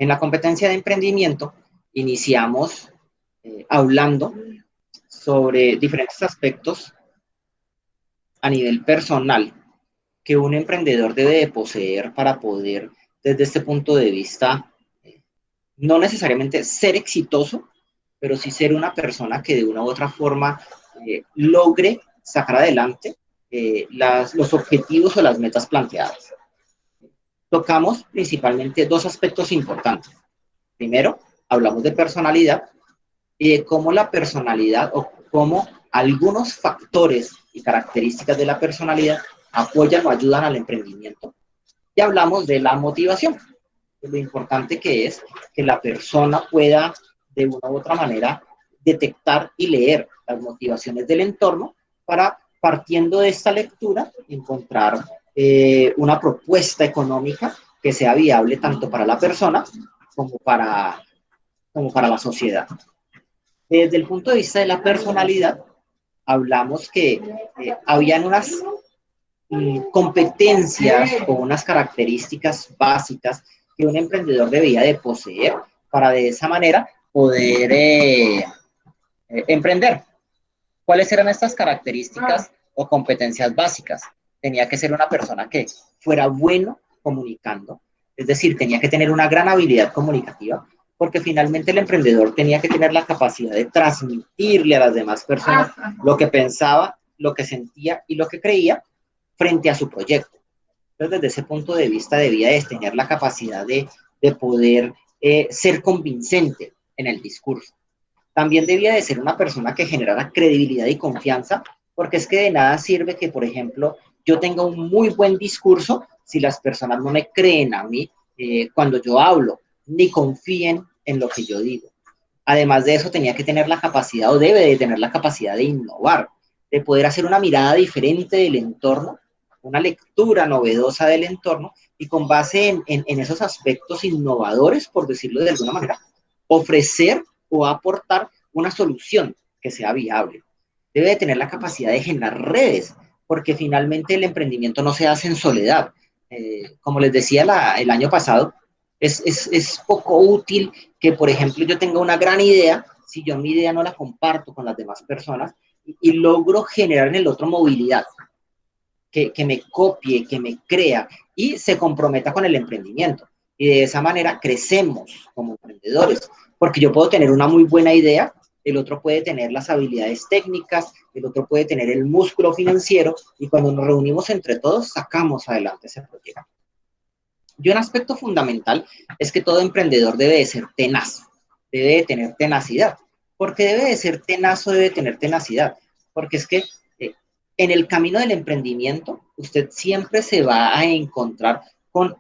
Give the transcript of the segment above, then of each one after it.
En la competencia de emprendimiento iniciamos hablando sobre diferentes aspectos a nivel personal que un emprendedor debe de poseer para poder, desde este punto de vista, no necesariamente ser exitoso, pero sí ser una persona que de una u otra forma logre sacar adelante los objetivos o las metas planteadas. Tocamos principalmente dos aspectos importantes. Primero, hablamos de personalidad y de cómo la personalidad o cómo algunos factores y características de la personalidad apoyan o ayudan al emprendimiento. Y hablamos de la motivación, de lo importante que es que la persona pueda de una u otra manera detectar y leer las motivaciones del entorno para, partiendo de esta lectura, encontrar una propuesta económica que sea viable tanto para la persona como para la sociedad. Desde el punto de vista de la personalidad, hablamos que habían unas competencias o unas características básicas que un emprendedor debía de poseer para de esa manera poder emprender. ¿Cuáles eran estas características o competencias básicas? Tenía que ser una persona que fuera bueno comunicando, es decir, tenía que tener una gran habilidad comunicativa, porque finalmente el emprendedor tenía que tener la capacidad de transmitirle a las demás personas lo que pensaba, lo que sentía y lo que creía frente a su proyecto. Entonces, desde ese punto de vista, debía de tener la capacidad de poder ser convincente en el discurso. También debía de ser una persona que generara credibilidad y confianza, porque es que de nada sirve que, por ejemplo, yo tenga un muy buen discurso si las personas no me creen a mí cuando yo hablo, ni confíen en lo que yo digo. Además de eso, tenía que tener la capacidad, o debe de tener la capacidad de innovar, de poder hacer una mirada diferente del entorno, una lectura novedosa del entorno, y con base en esos aspectos innovadores, por decirlo de alguna manera, ofrecer o aportar una solución que sea viable. Debe de tener la capacidad de generar redes, porque finalmente el emprendimiento no se hace en soledad. Como les decía el año pasado, es poco útil que, por ejemplo, yo tenga una gran idea, si yo mi idea no la comparto con las demás personas y logro generar en el otro movilidad, que me copie, que me crea y se comprometa con el emprendimiento. Y de esa manera crecemos como emprendedores, porque yo puedo tener una muy buena idea, el otro puede tener las habilidades técnicas, el otro puede tener el músculo financiero, y cuando nos reunimos entre todos, sacamos adelante ese proyecto. Y un aspecto fundamental es que todo emprendedor debe de ser tenaz, debe de tener tenacidad. ¿Por qué debe de ser tenaz o debe de tener tenacidad? Porque es que en el camino del emprendimiento, usted siempre se va a encontrar con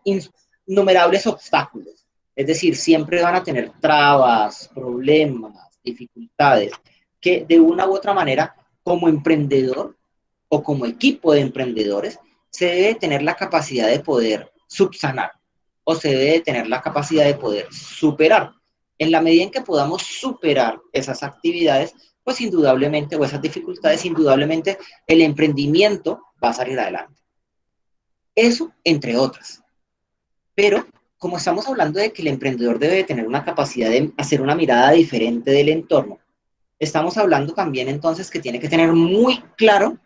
innumerables obstáculos. Es decir, siempre van a tener trabas, problemas, dificultades, que de una u otra manera, como emprendedor o como equipo de emprendedores, se debe tener la capacidad de poder subsanar o se debe tener la capacidad de poder superar. En la medida en que podamos superar esas actividades, pues indudablemente, o esas dificultades, indudablemente el emprendimiento va a salir adelante. Eso, entre otras. Pero, como estamos hablando de que el emprendedor debe tener una capacidad de hacer una mirada diferente del entorno, estamos hablando también entonces que tiene que tener muy claro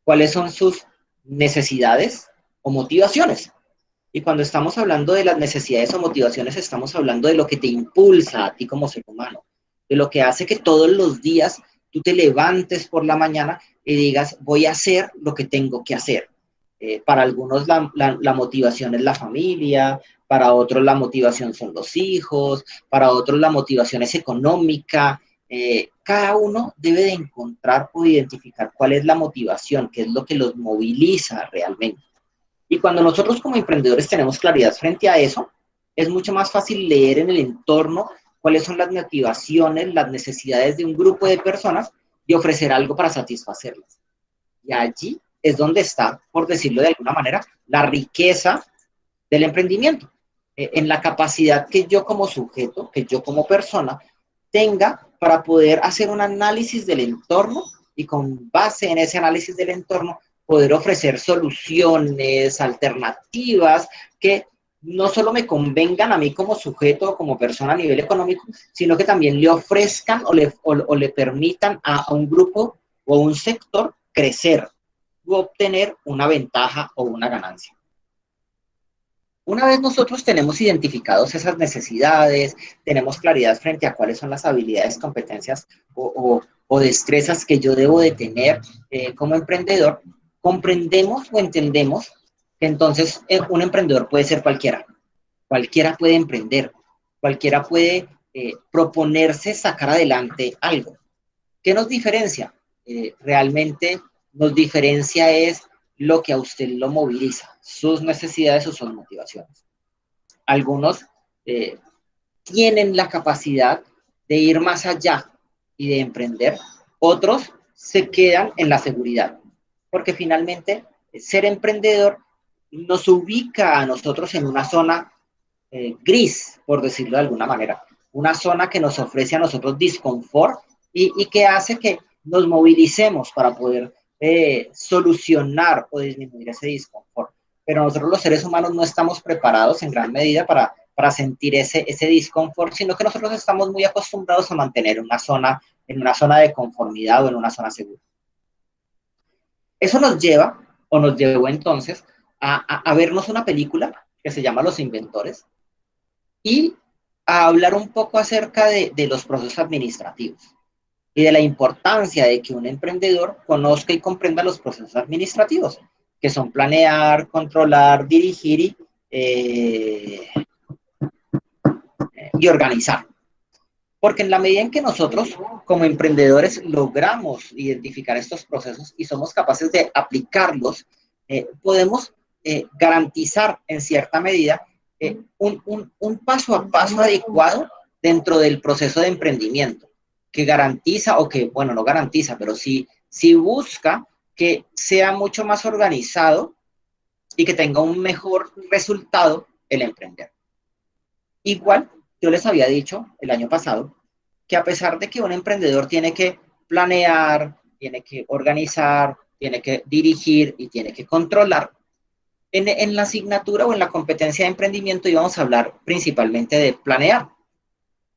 cuáles son sus necesidades o motivaciones. Y cuando estamos hablando de las necesidades o motivaciones, estamos hablando de lo que te impulsa a ti como ser humano, de lo que hace que todos los días tú te levantes por la mañana y digas, voy a hacer lo que tengo que hacer. Para algunos la motivación es la familia, para otros la motivación son los hijos, para otros la motivación es económica. Cada uno debe de encontrar o identificar cuál es la motivación, qué es lo que los moviliza realmente. Y cuando nosotros como emprendedores tenemos claridad frente a eso, es mucho más fácil leer en el entorno cuáles son las motivaciones, las necesidades de un grupo de personas y ofrecer algo para satisfacerlas. Y allí es donde está, por decirlo de alguna manera, la riqueza del emprendimiento, en la capacidad que yo como sujeto, que yo como persona, tenga para poder hacer un análisis del entorno y con base en ese análisis del entorno poder ofrecer soluciones, alternativas que no solo me convengan a mí como sujeto o como persona a nivel económico, sino que también le ofrezcan o le permitan a un grupo o a un sector crecer o obtener una ventaja o una ganancia. Una vez nosotros tenemos identificados esas necesidades, tenemos claridad frente a cuáles son las habilidades, competencias o destrezas que yo debo de tener como emprendedor, comprendemos o entendemos que entonces un emprendedor puede ser cualquiera. Cualquiera puede emprender, cualquiera puede proponerse sacar adelante algo. ¿Qué nos diferencia? Realmente nos diferencia es lo que a usted lo moviliza, sus necesidades o sus motivaciones. Algunos eh, tienen la capacidad de ir más allá y de emprender, otros se quedan en la seguridad, porque finalmente ser emprendedor nos ubica a nosotros en una zona gris, por decirlo de alguna manera, una zona que nos ofrece a nosotros disconfort y que hace que nos movilicemos para poder solucionar o disminuir ese disconfort. Pero nosotros los seres humanos no estamos preparados en gran medida para sentir ese disconfort, sino que nosotros estamos muy acostumbrados a mantener en una zona de conformidad o en una zona segura. Eso nos lleva, o nos llevó entonces, a vernos una película que se llama Los Inventores, y a hablar un poco acerca de los procesos administrativos y de la importancia de que un emprendedor conozca y comprenda los procesos administrativos, que son planear, controlar, dirigir y organizar. Porque en la medida en que nosotros como emprendedores logramos identificar estos procesos y somos capaces de aplicarlos, podemos garantizar en cierta medida un paso a paso adecuado dentro del proceso de emprendimiento, que garantiza, o que, bueno, no garantiza, pero sí busca que sea mucho más organizado y que tenga un mejor resultado el emprender. Igual, yo les había dicho el año pasado que a pesar de que un emprendedor tiene que planear, tiene que organizar, tiene que dirigir y tiene que controlar, en la asignatura o en la competencia de emprendimiento íbamos a hablar principalmente de planear.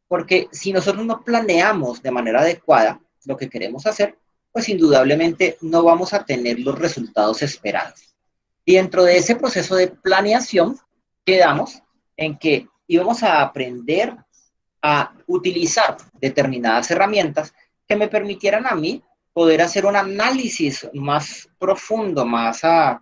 Porque si nosotros no planeamos de manera adecuada lo que queremos hacer, pues indudablemente no vamos a tener los resultados esperados. Y dentro de ese proceso de planeación, quedamos en que íbamos a aprender a utilizar determinadas herramientas que me permitieran a mí poder hacer un análisis más profundo, más a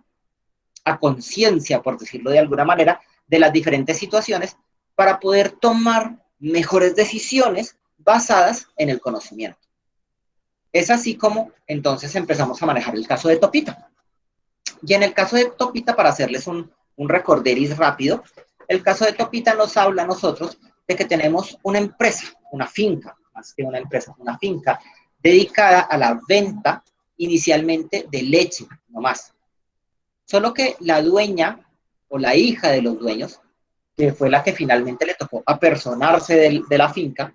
conciencia, por decirlo de alguna manera, de las diferentes situaciones para poder tomar mejores decisiones basadas en el conocimiento. Es así como entonces empezamos a manejar el caso de Topita. Y en el caso de Topita, para hacerles un recorderis rápido, el caso de Topita nos habla a nosotros de que tenemos una empresa, una finca, más que una empresa, una finca dedicada a la venta inicialmente de leche, no más. Solo que la dueña o la hija de los dueños, que fue la que finalmente le tocó apersonarse de la finca,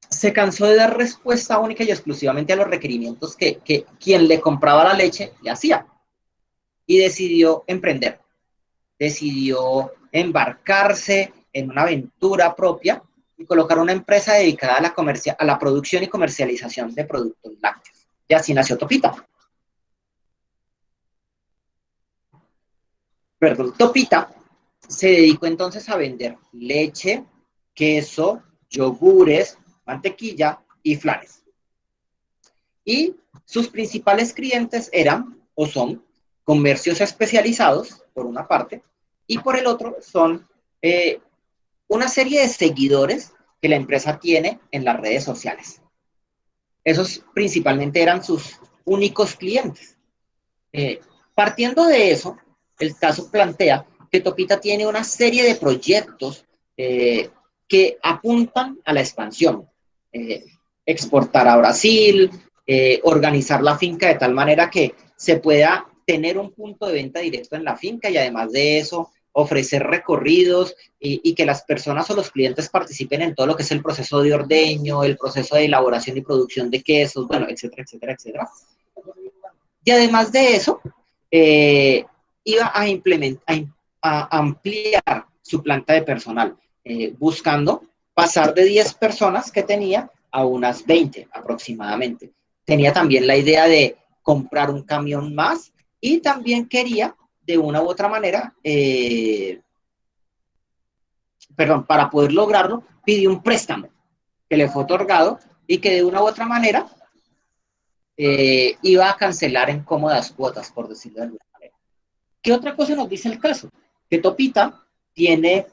se cansó de dar respuesta única y exclusivamente a los requerimientos que quien le compraba la leche le hacía. Y decidió emprender, decidió embarcarse en una aventura propia y colocar una empresa dedicada a la producción y comercialización de productos lácteos. Y así nació Topita. Perdón, Topita se dedicó entonces a vender leche, queso, yogures, mantequilla y flanes. Y sus principales clientes eran o son comercios especializados, por una parte, y por el otro son una serie de seguidores que la empresa tiene en las redes sociales. Esos principalmente eran sus únicos clientes. Partiendo de eso, el caso plantea que Topita tiene una serie de proyectos que apuntan a la expansión. Exportar a Brasil, organizar la finca de tal manera que se pueda tener un punto de venta directo en la finca y además de eso ofrecer recorridos y que las personas o los clientes participen en todo lo que es el proceso de ordeño, el proceso de elaboración y producción de quesos, bueno, etcétera, etcétera, etcétera. Y además de eso, iba a implementar, a ampliar su planta de personal, buscando pasar de 10 personas que tenía a unas 20 aproximadamente. Tenía también la idea de comprar un camión más y también quería, de una u otra manera, para poder lograrlo, pidió un préstamo que le fue otorgado y que de una u otra manera iba a cancelar en cómodas cuotas, por decirlo de alguna manera. ¿Qué otra cosa nos dice el caso? Que Topita tiene,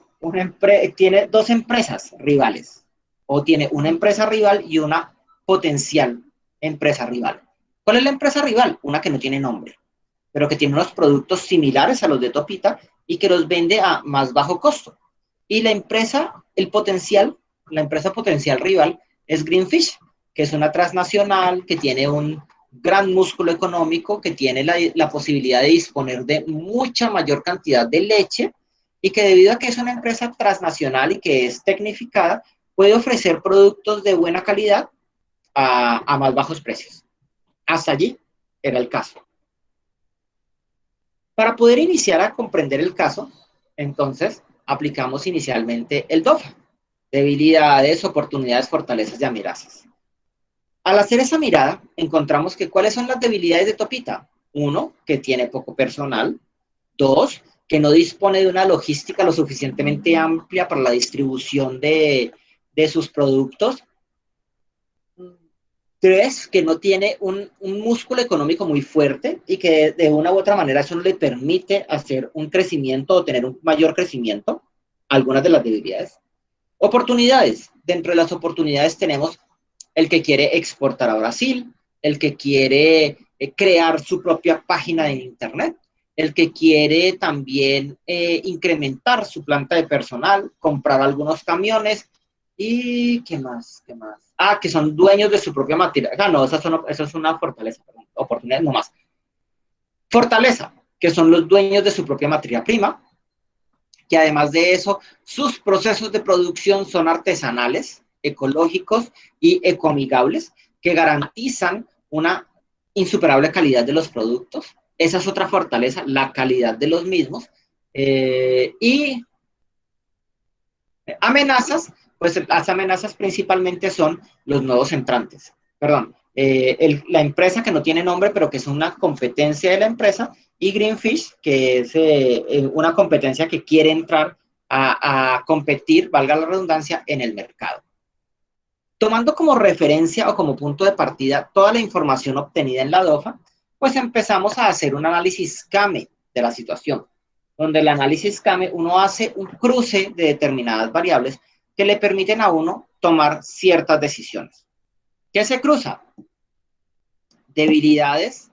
tiene dos empresas rivales, o tiene una empresa rival y una potencial empresa rival. ¿Cuál es la empresa rival? Una que no tiene nombre, pero que tiene unos productos similares a los de Topita y que los vende a más bajo costo. Y la empresa, la empresa potencial rival es Greenfish, que es una transnacional que tiene un gran músculo económico, que tiene la posibilidad de disponer de mucha mayor cantidad de leche y que debido a que es una empresa transnacional y que es tecnificada, puede ofrecer productos de buena calidad a más bajos precios. Hasta allí era el caso. Para poder iniciar a comprender el caso, entonces aplicamos inicialmente el DOFA, debilidades, oportunidades, fortalezas y amenazas. Al hacer esa mirada, encontramos que ¿cuáles son las debilidades de Topita? Uno, que tiene poco personal. Dos, que no dispone de una logística lo suficientemente amplia para la distribución de sus productos. Tres, que no tiene un músculo económico muy fuerte y que de una u otra manera eso no le permite hacer un crecimiento o tener un mayor crecimiento. Algunas de las debilidades. Oportunidades. Dentro de las oportunidades tenemos el que quiere exportar a Brasil, el que quiere crear su propia página de internet, el que quiere también incrementar su planta de personal, comprar algunos camiones y ¿qué más? ¿Qué más? Ah, que son dueños de su propia materia. Ah, no, esa es una fortaleza, perdón, oportunidad no más. Fortaleza, que son los dueños de su propia materia prima, que además de eso, sus procesos de producción son artesanales, ecológicos y ecoamigables, que garantizan una insuperable calidad de los productos. Esa es otra fortaleza, la calidad de los mismos. Y amenazas, pues las amenazas principalmente son los nuevos entrantes. Perdón, la empresa que no tiene nombre, pero que es una competencia de la empresa, y Greenfish, que es una competencia que quiere entrar a competir, valga la redundancia, en el mercado. Tomando como referencia o como punto de partida toda la información obtenida en la DOFA, pues empezamos a hacer un análisis CAME de la situación, donde el análisis CAME uno hace un cruce de determinadas variables que le permiten a uno tomar ciertas decisiones. ¿Qué se cruza? Debilidades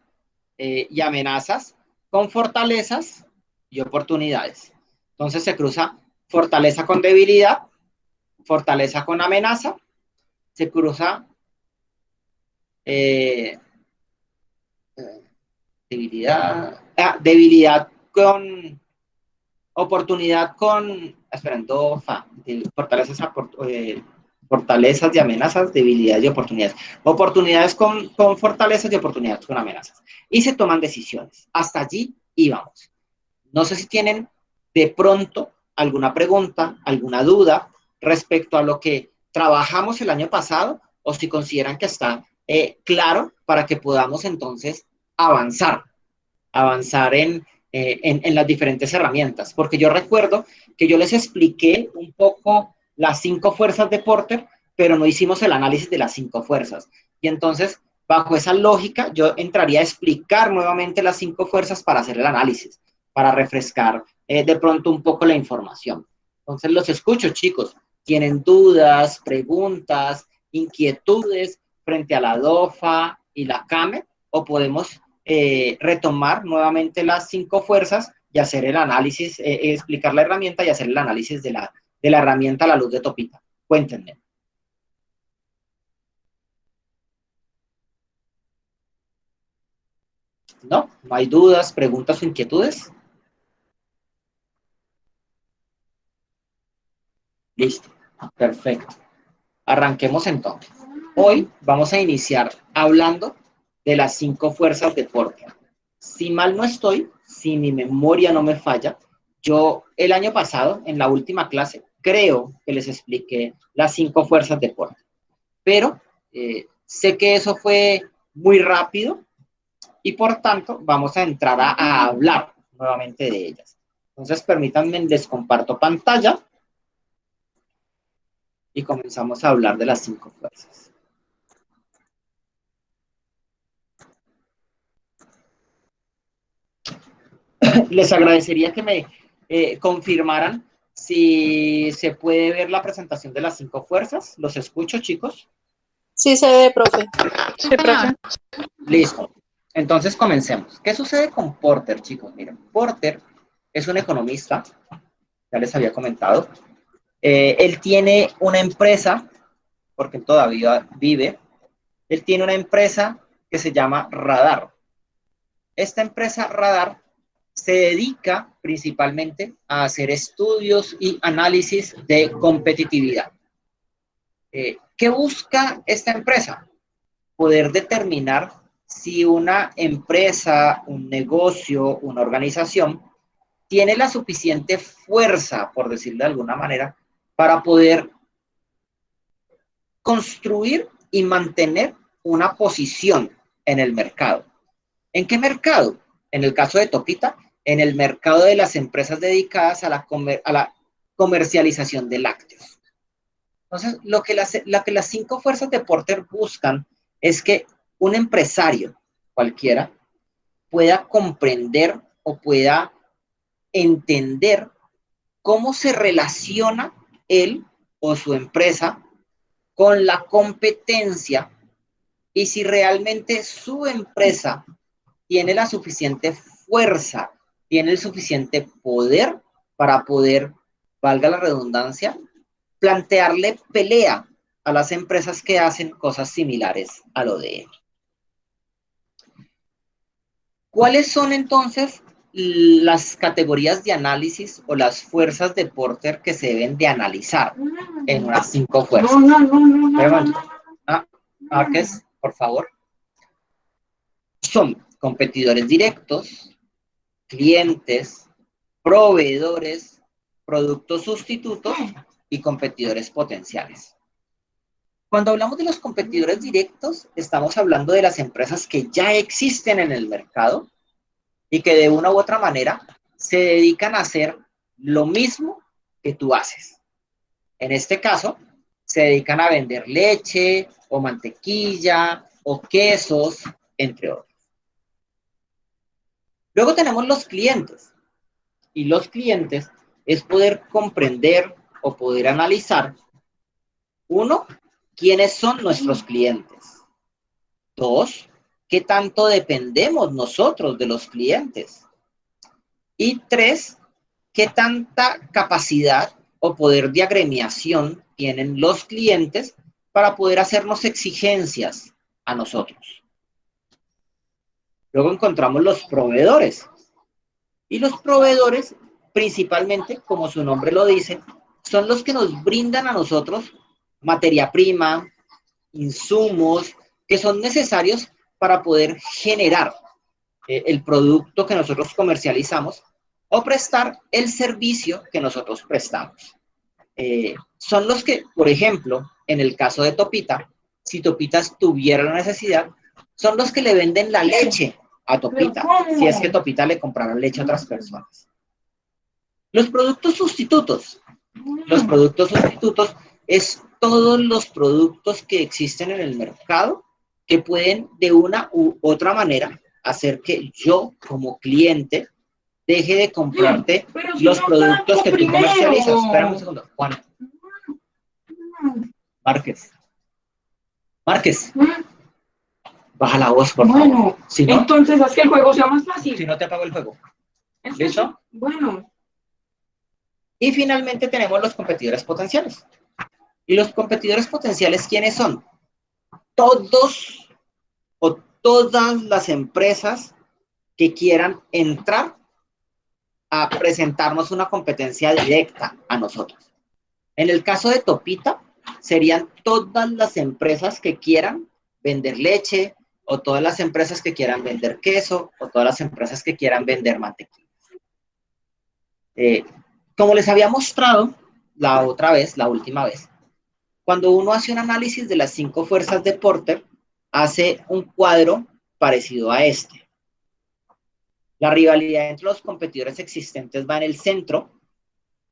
y amenazas con fortalezas y oportunidades. Entonces se cruza fortaleza con debilidad, fortaleza con amenaza, se cruza eh, debilidad con oportunidad con, esperando, fortalezas, fortalezas y amenazas, debilidades y oportunidades. Oportunidades con fortalezas y oportunidades con amenazas. Y se toman decisiones. Hasta allí íbamos. No sé si tienen de pronto alguna pregunta, alguna duda respecto a lo que trabajamos el año pasado o si consideran que está claro para que podamos entonces avanzar en las diferentes herramientas. Porque yo recuerdo que yo les expliqué un poco las 5 fuerzas de Porter, pero no hicimos el análisis de las 5 fuerzas. Y entonces, bajo esa lógica, yo entraría a explicar nuevamente las 5 fuerzas para hacer el análisis, para refrescar de pronto un poco la información. Entonces, los escucho, chicos. ¿Tienen dudas, preguntas, inquietudes frente a la DOFA y la CAME? ¿O podemos retomar nuevamente las 5 fuerzas y hacer el análisis, explicar la herramienta y hacer el análisis de la herramienta a la luz de Topita? Cuéntenme. ¿No? ¿No hay dudas, preguntas o inquietudes? Listo. Perfecto. Arranquemos entonces. Hoy vamos a iniciar hablando de las 5 fuerzas de Porter. Si mal no estoy, si mi memoria no me falla, yo el año pasado, en la última clase, creo que les expliqué las 5 fuerzas de Porter. Pero sé que eso fue muy rápido y por tanto vamos a entrar a hablar nuevamente de ellas. Entonces permítanme, les comparto pantalla y comenzamos a hablar de las 5 fuerzas. Les agradecería que me confirmaran si se puede ver la presentación de las 5 fuerzas. ¿Los escucho, chicos? Sí se ve, profe. Sí, profe. Listo. Entonces comencemos. ¿Qué sucede con Porter, chicos? Miren, Porter es un economista, ya les había comentado. Él tiene una empresa, porque él todavía vive, él tiene una empresa que se llama Radar. Esta empresa Radar se dedica principalmente a hacer estudios y análisis de competitividad. ¿Qué busca esta empresa? Poder determinar si una empresa, un negocio, una organización tiene la suficiente fuerza, por decirlo de alguna manera, para poder construir y mantener una posición en el mercado. ¿En qué mercado? En el caso de Topita, en el mercado de las empresas dedicadas a la comercialización de lácteos. Entonces, lo que las 5 fuerzas de Porter buscan es que un empresario cualquiera pueda comprender o pueda entender cómo se relaciona él o su empresa con la competencia y si realmente su empresa tiene la suficiente fuerza, tiene el suficiente poder para poder, valga la redundancia, plantearle pelea a las empresas que hacen cosas similares a lo de él. ¿Cuáles son entonces las categorías de análisis o las fuerzas de Porter que se deben de analizar en unas 5 fuerzas? Márquez, por favor. Son competidores directos, clientes, proveedores, productos sustitutos y competidores potenciales. Cuando hablamos de los competidores directos, estamos hablando de las empresas que ya existen en el mercado y que de una u otra manera se dedican a hacer lo mismo que tú haces. En este caso, se dedican a vender leche o mantequilla o quesos, entre otros. Luego tenemos los clientes. Y los clientes es poder comprender o poder analizar, uno, quiénes son nuestros clientes. Dos, qué tanto dependemos nosotros de los clientes. Y tres, qué tanta capacidad o poder de agremiación tienen los clientes para poder hacernos exigencias a nosotros. Luego encontramos los proveedores. Y los proveedores, principalmente, como su nombre lo dice, son los que nos brindan a nosotros materia prima, insumos, que son necesarios para poder generar el producto que nosotros comercializamos o prestar el servicio que nosotros prestamos. Son los que, por ejemplo, en el caso de Topita, si Topita tuviera la necesidad, son los que le venden la leche a Topita, si es que Topita le comprara leche a otras personas. Los productos sustitutos. Los productos sustitutos es todos los productos que existen en el mercado que pueden de una u otra manera hacer que yo como cliente deje de comprarte los productos que tú comercializas. Espera un segundo, Juan. Márquez. Márquez. Baja la voz, por favor. Bueno, si no, entonces haz que el juego sea más fácil. Si no, te apago el juego. Entonces, ¿Listo? Bueno. Y finalmente tenemos los competidores potenciales. ¿Y los competidores potenciales quiénes son? Todos o todas las empresas que quieran entrar a presentarnos una competencia directa a nosotros. En el caso de Topita, serían todas las empresas que quieran vender leche, o todas las empresas que quieran vender queso, o todas las empresas que quieran vender mantequilla. Como les había mostrado la última vez, cuando uno hace un análisis de las 5 fuerzas de Porter, hace un cuadro parecido a este. La rivalidad entre los competidores existentes va en el centro,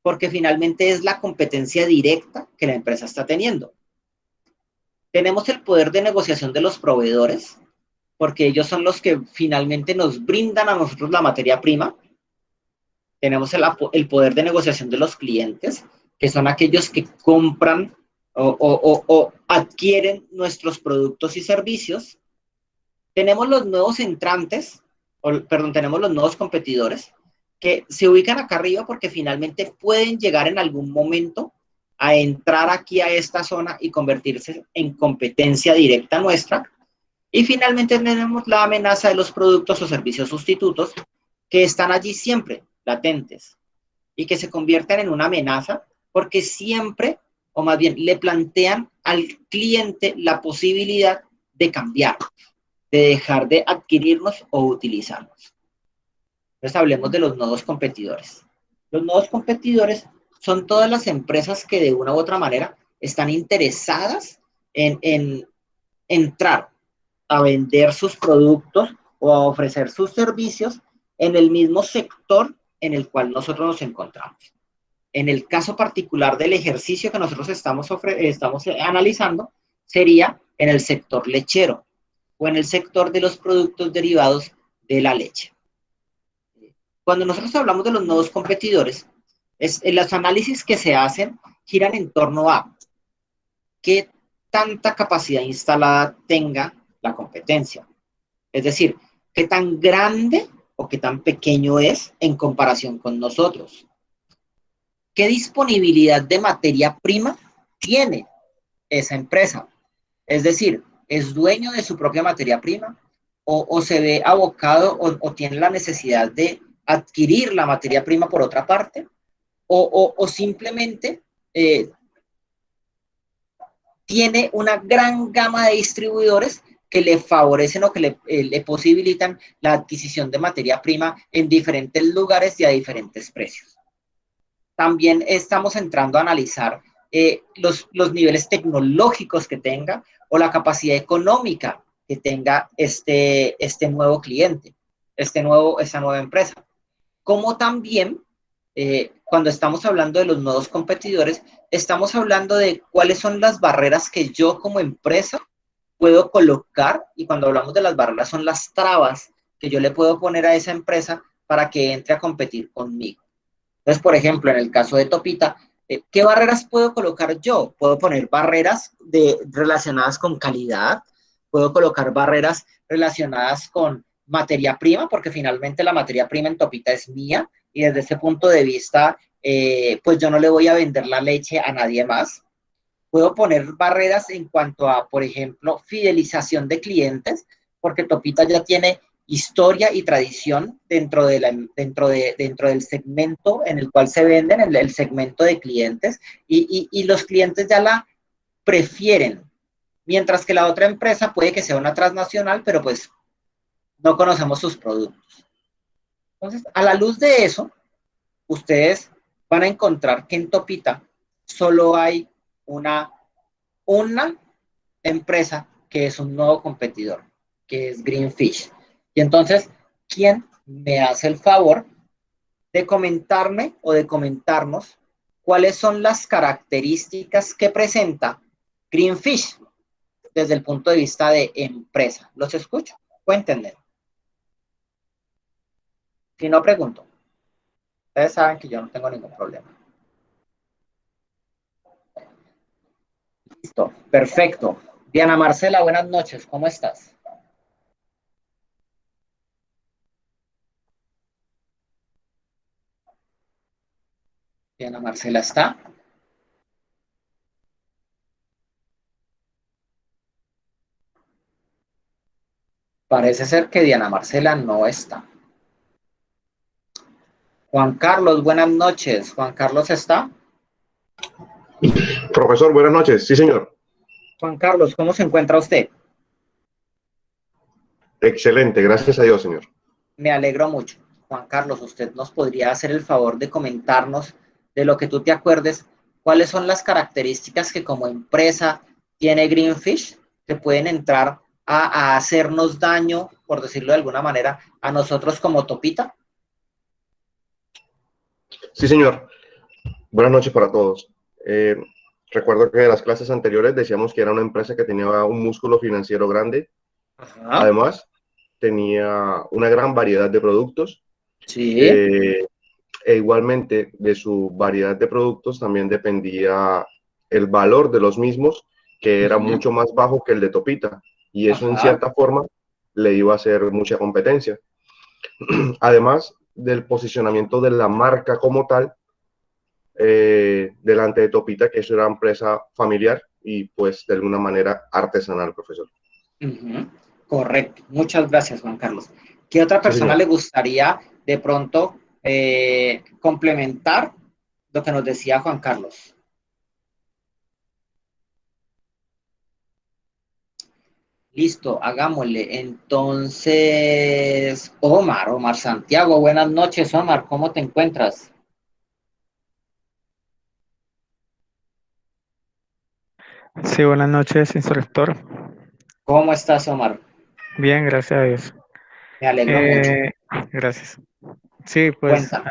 porque finalmente es la competencia directa que la empresa está teniendo. Tenemos el poder de negociación de los proveedores, porque ellos son los que finalmente nos brindan a nosotros la materia prima. Tenemos el poder de negociación de los clientes, que son aquellos que compran o adquieren nuestros productos y servicios. Tenemos los nuevos entrantes, tenemos los nuevos competidores, que se ubican acá arriba porque finalmente pueden llegar en algún momento a entrar aquí a esta zona y convertirse en competencia directa nuestra. Y finalmente tenemos la amenaza de los productos o servicios sustitutos que están allí siempre, latentes, y que se convierten en una amenaza porque siempre, o más bien, le plantean al cliente la posibilidad de cambiar, de dejar de adquirirnos o utilizarnos. Entonces hablemos de los nuevos competidores. Los nuevos competidores son todas las empresas que de una u otra manera están interesadas en entrar a vender sus productos o a ofrecer sus servicios en el mismo sector en el cual nosotros nos encontramos. En el caso particular del ejercicio que nosotros estamos analizando, sería en el sector lechero o en el sector de los productos derivados de la leche. Cuando nosotros hablamos de los nuevos competidores, los análisis que se hacen giran en torno a qué tanta capacidad instalada tenga la competencia. Es decir, qué tan grande o qué tan pequeño es en comparación con nosotros. ¿Qué disponibilidad de materia prima tiene esa empresa? Es decir, ¿es dueño de su propia materia prima? ¿O se ve abocado o tiene la necesidad de adquirir la materia prima por otra parte? ¿O simplemente tiene una gran gama de distribuidores que le favorecen o que le posibilitan la adquisición de materia prima en diferentes lugares y a diferentes precios? También estamos entrando a analizar los niveles tecnológicos que tenga o la capacidad económica que tenga este nuevo cliente, esta nueva empresa. Como también, cuando estamos hablando de los nuevos competidores, estamos hablando de cuáles son las barreras que yo como empresa puedo colocar, y cuando hablamos de las barreras son las trabas que yo le puedo poner a esa empresa para que entre a competir conmigo. Entonces, por ejemplo, en el caso de Topita, ¿qué barreras puedo colocar yo? Puedo poner barreras relacionadas con calidad, puedo colocar barreras relacionadas con materia prima, porque finalmente la materia prima en Topita es mía, y desde ese punto de vista, pues yo no le voy a vender la leche a nadie más. Puedo poner barreras en cuanto a, por ejemplo, fidelización de clientes, porque Topita ya tiene historia y tradición dentro del segmento en el cual se venden, el segmento de clientes, y los clientes ya la prefieren, mientras que la otra empresa puede que sea una transnacional, pero pues no conocemos sus productos. Entonces, a la luz de eso, ustedes van a encontrar que en Topita solo hay una empresa que es un nuevo competidor, que es Greenfish. Y entonces, ¿quién me hace el favor de comentarme o de comentarnos cuáles son las características que presenta Greenfish desde el punto de vista de empresa? Los escucho, cuéntenme. Si no, pregunto. Ustedes saben que yo no tengo ningún problema. Listo, perfecto. Diana Marcela, buenas noches, ¿cómo estás? Diana Marcela está. Parece ser que Diana Marcela no está. Juan Carlos, buenas noches. ¿Juan Carlos está? Profesor, buenas noches. Sí, señor. Juan Carlos, ¿cómo se encuentra usted? Excelente, gracias a Dios, señor. Me alegro mucho. Juan Carlos, usted nos podría hacer el favor de comentarnos, de lo que tú te acuerdes, cuáles son las características que como empresa tiene Greenfish que pueden entrar a hacernos daño, por decirlo de alguna manera, a nosotros como Topita. Sí, señor. Buenas noches para todos. Recuerdo que en las clases anteriores decíamos que era una empresa que tenía un músculo financiero grande. Ajá. Además, tenía una gran variedad de productos. Sí. E igualmente de su variedad de productos también dependía el valor de los mismos, que era mucho más bajo que el de Topita. Y eso en cierta forma le iba a hacer mucha competencia. Además del posicionamiento de la marca como tal, delante de Topita, que es una empresa familiar y pues de alguna manera artesanal, profesor. Correcto. Muchas gracias, Juan Carlos. ¿Qué otra persona señor. le gustaría de pronto complementar lo que nos decía Juan Carlos? Listo, hagámosle. Entonces, Omar Santiago, buenas noches, Omar, ¿cómo te encuentras? Sí, buenas noches, instructor. ¿Cómo estás, Omar? Bien, gracias a Dios. Me alegro mucho. Gracias. Sí, pues, Cuéntame.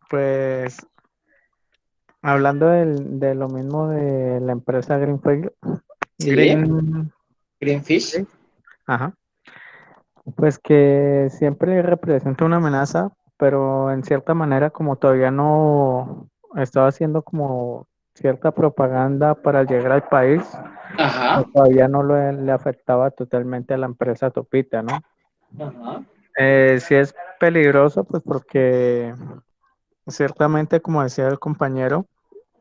pues hablando de lo mismo de la empresa Greenfield, Sí, Greenfish. Sí, ajá, pues que siempre representa una amenaza, pero en cierta manera como todavía no estaba haciendo como cierta propaganda para llegar al país, Ajá, pues todavía no le afectaba totalmente a la empresa Topita, ¿no? ajá. Sí es peligroso, pues porque ciertamente, como decía el compañero,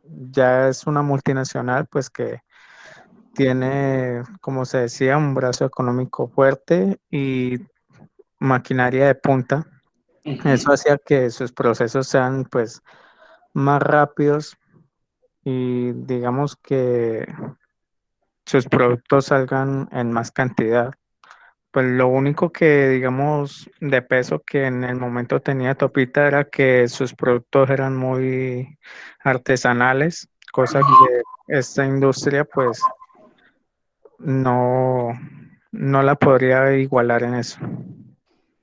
ya es una multinacional, pues que tiene, como se decía, un brazo económico fuerte y maquinaria de punta. Eso hacía que sus procesos sean, pues, más rápidos y digamos que sus productos salgan en más cantidad. Pues lo único que, digamos, de peso que en el momento tenía Topita era que sus productos eran muy artesanales, cosa que esta industria pues no, no la podría igualar en eso.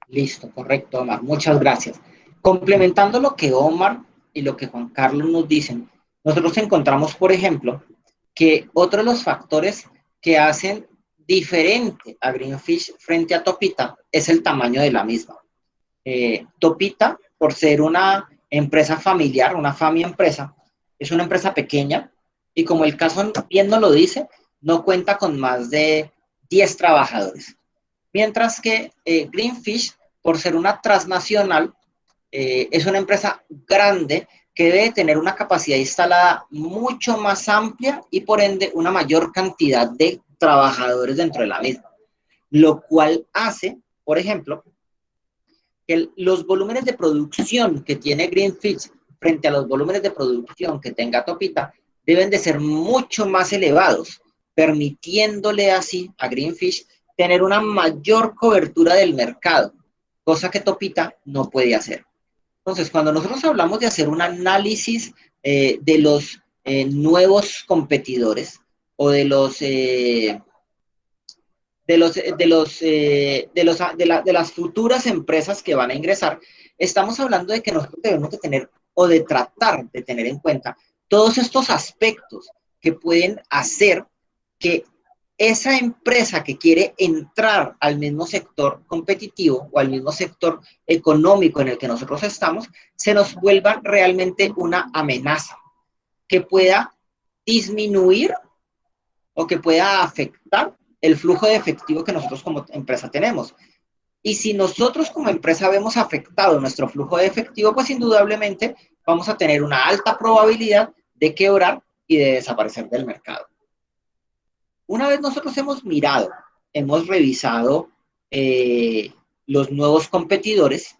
Listo, correcto, Omar. Muchas gracias. Complementando lo que Omar y lo que Juan Carlos nos dicen, nosotros encontramos, por ejemplo, que otro de los factores que hacen diferente a Greenfish frente a Topita es el tamaño de la misma. Topita, por ser una empresa familiar, una familia empresa, es una empresa pequeña y como el caso bien nos lo dice, no cuenta con más de 10 trabajadores. Mientras que Greenfish, por ser una transnacional, es una empresa grande que debe tener una capacidad instalada mucho más amplia y por ende una mayor cantidad de trabajadores dentro de la misma. Lo cual hace, por ejemplo, que los volúmenes de producción que tiene Greenfish frente a los volúmenes de producción que tenga Topita deben de ser mucho más elevados, permitiéndole así a Greenfish tener una mayor cobertura del mercado, cosa que Topita no puede hacer. Entonces, cuando nosotros hablamos de hacer un análisis de los nuevos competidores o de las futuras empresas que van a ingresar, estamos hablando de que nosotros debemos de tener o de tratar de tener en cuenta todos estos aspectos que pueden hacer que esa empresa que quiere entrar al mismo sector competitivo o al mismo sector económico en el que nosotros estamos, se nos vuelva realmente una amenaza que pueda disminuir o que pueda afectar el flujo de efectivo que nosotros como empresa tenemos. Y si nosotros como empresa vemos afectado nuestro flujo de efectivo, pues indudablemente vamos a tener una alta probabilidad de quebrar y de desaparecer del mercado. Una vez nosotros hemos mirado, hemos revisado los nuevos competidores,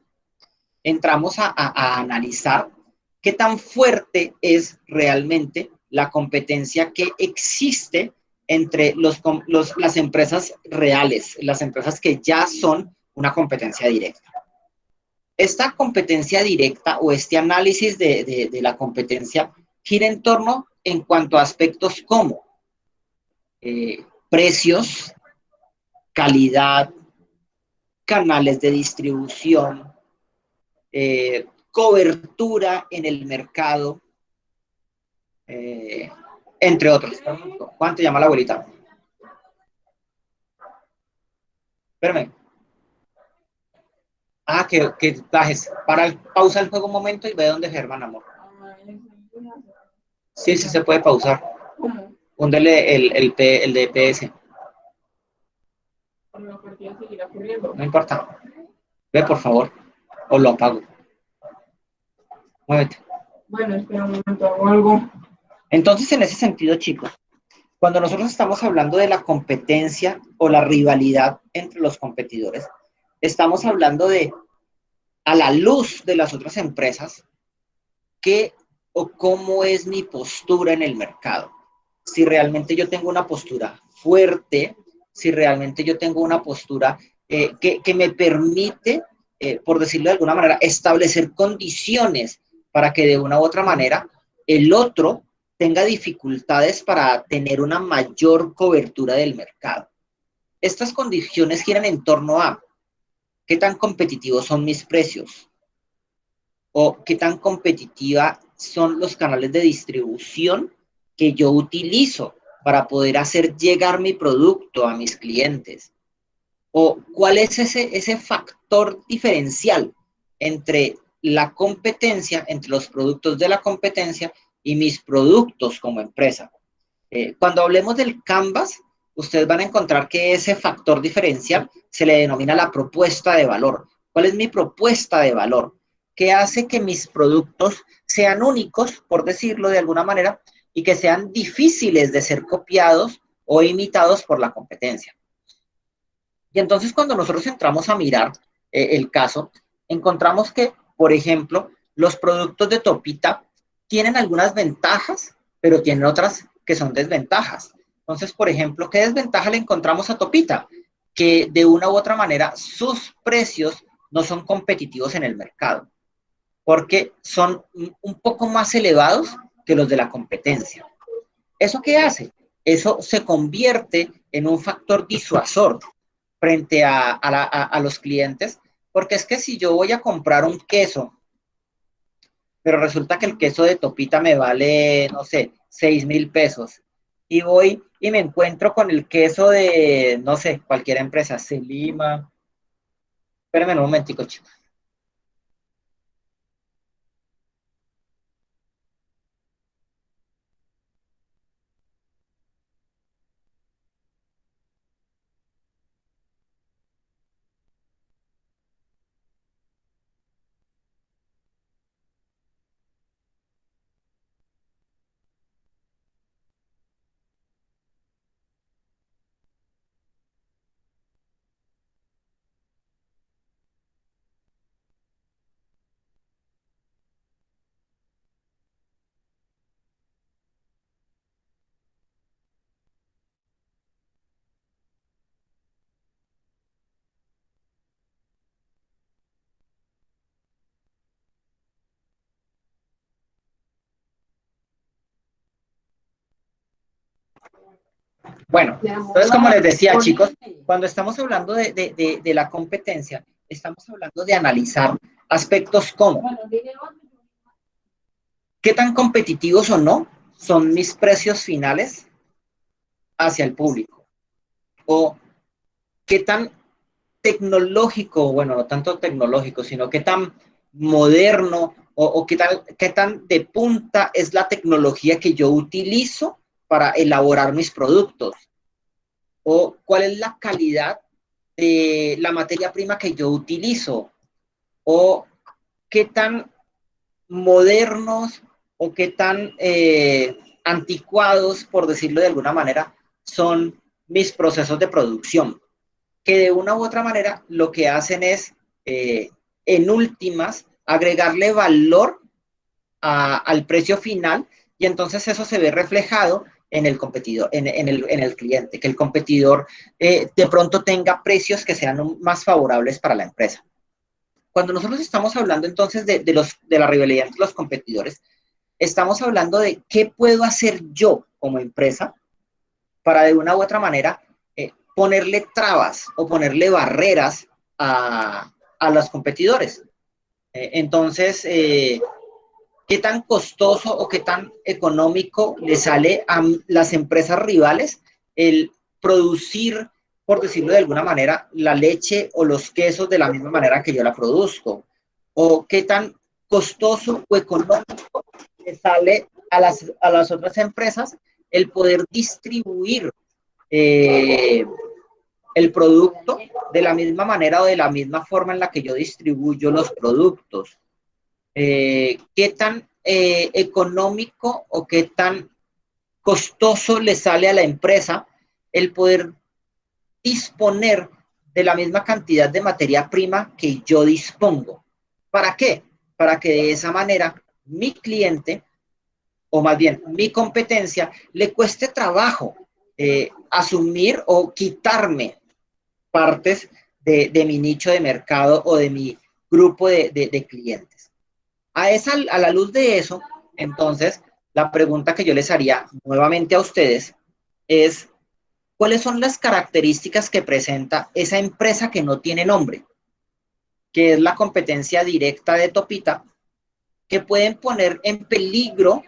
entramos a analizar qué tan fuerte es realmente la competencia que existe entre las empresas reales, las empresas que ya son una competencia directa. Esta competencia directa o este análisis de la competencia gira en torno en cuanto a aspectos como precios, calidad, canales de distribución, cobertura en el mercado, entre otros. ¿Cuánto llama la abuelita? Espérame. Que bajes. Pausa el juego un momento y ve dónde Germán, amor. Sí, sí se puede pausar. Húndele el DPS. No importa. Ve, por favor. O lo apago. Muévete. Bueno, espera un momento, hago algo. Entonces, en ese sentido, chicos, cuando nosotros estamos hablando de la competencia o la rivalidad entre los competidores, estamos hablando de, a la luz de las otras empresas, qué o cómo es mi postura en el mercado. Si realmente yo tengo una postura fuerte, si realmente yo tengo una postura que me permite, por decirlo de alguna manera, establecer condiciones para que de una u otra manera el otro tenga dificultades para tener una mayor cobertura del mercado. Estas condiciones giran en torno a qué tan competitivos son mis precios o qué tan competitiva son los canales de distribución que yo utilizo para poder hacer llegar mi producto a mis clientes. O cuál es ese factor diferencial entre la competencia, entre los productos de la competencia y mis productos como empresa. Cuando hablemos del Canvas, ustedes van a encontrar que ese factor diferencial se le denomina la propuesta de valor. ¿Cuál es mi propuesta de valor? ¿Qué hace que mis productos sean únicos, por decirlo de alguna manera, y que sean difíciles de ser copiados o imitados por la competencia? Y entonces cuando nosotros entramos a mirar el caso, encontramos que, por ejemplo, los productos de Topita tienen algunas ventajas, pero tienen otras que son desventajas. Entonces, por ejemplo, ¿qué desventaja le encontramos a Topita? Que de una u otra manera sus precios no son competitivos en el mercado, porque son un poco más elevados que los de la competencia. ¿Eso qué hace? Eso se convierte en un factor disuasor frente a los clientes, porque es que si yo voy a comprar un queso, pero resulta que el queso de Topita me vale, no sé, 6,000 pesos, y voy y me encuentro con el queso de, no sé, cualquier empresa, Celima. Espérenme un momentico, chicos. Bueno, entonces como les decía, chicos, cuando estamos hablando de la competencia, estamos hablando de analizar aspectos como qué tan competitivos o no son mis precios finales hacia el público, o qué tan tecnológico, bueno, no tanto tecnológico, sino qué tan moderno o qué tan de punta es la tecnología que yo utilizo para elaborar mis productos, o cuál es la calidad de la materia prima que yo utilizo, o qué tan modernos o qué tan anticuados, por decirlo de alguna manera, son mis procesos de producción, que de una u otra manera lo que hacen es, en últimas, agregarle valor al precio final, y entonces eso se ve reflejado en el competidor, en el cliente, que el competidor de pronto tenga precios que sean más favorables para la empresa. Cuando nosotros estamos hablando entonces de la rivalidad entre los competidores, estamos hablando de qué puedo hacer yo como empresa para de una u otra manera ponerle trabas o ponerle barreras a los competidores. Entonces, ¿qué tan costoso o qué tan económico le sale a las empresas rivales el producir, por decirlo de alguna manera, la leche o los quesos de la misma manera que yo la produzco? ¿O qué tan costoso o económico le sale a las otras empresas el poder distribuir el producto de la misma manera o de la misma forma en la que yo distribuyo los productos? ¿Qué tan económico o qué tan costoso le sale a la empresa el poder disponer de la misma cantidad de materia prima que yo dispongo? ¿Para qué? Para que de esa manera mi cliente, o más bien mi competencia, le cueste trabajo asumir o quitarme partes de mi nicho de mercado o de mi grupo de clientes. A la luz de eso, entonces, la pregunta que yo les haría nuevamente a ustedes es, ¿cuáles son las características que presenta esa empresa que no tiene nombre, que es la competencia directa de Topita, que pueden poner en peligro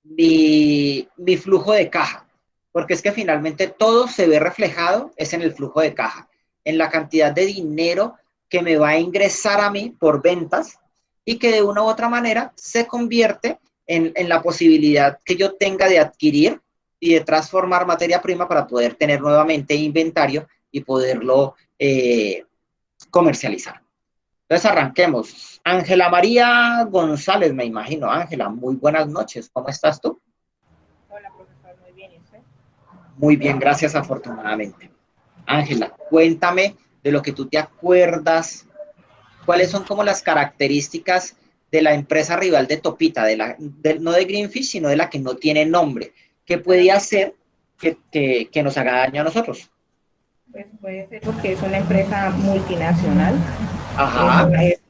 mi flujo de caja? Porque es que finalmente todo se ve reflejado es en el flujo de caja, en la cantidad de dinero que me va a ingresar a mí por ventas y que de una u otra manera se convierte en la posibilidad que yo tenga de adquirir y de transformar materia prima para poder tener nuevamente inventario y poderlo comercializar. Entonces arranquemos. Ángela María González, me imagino. Ángela, muy buenas noches. ¿Cómo estás tú? Hola, profesor, muy bien, ¿y usted? Muy bien, gracias, afortunadamente. Ángela, cuéntame de lo que tú te acuerdas. ¿Cuáles son como las características de la empresa rival de Topita, no de Greenfish, sino de la que no tiene nombre? ¿Qué puede hacer que nos haga daño a nosotros? Pues puede ser porque es una empresa multinacional, Ajá. es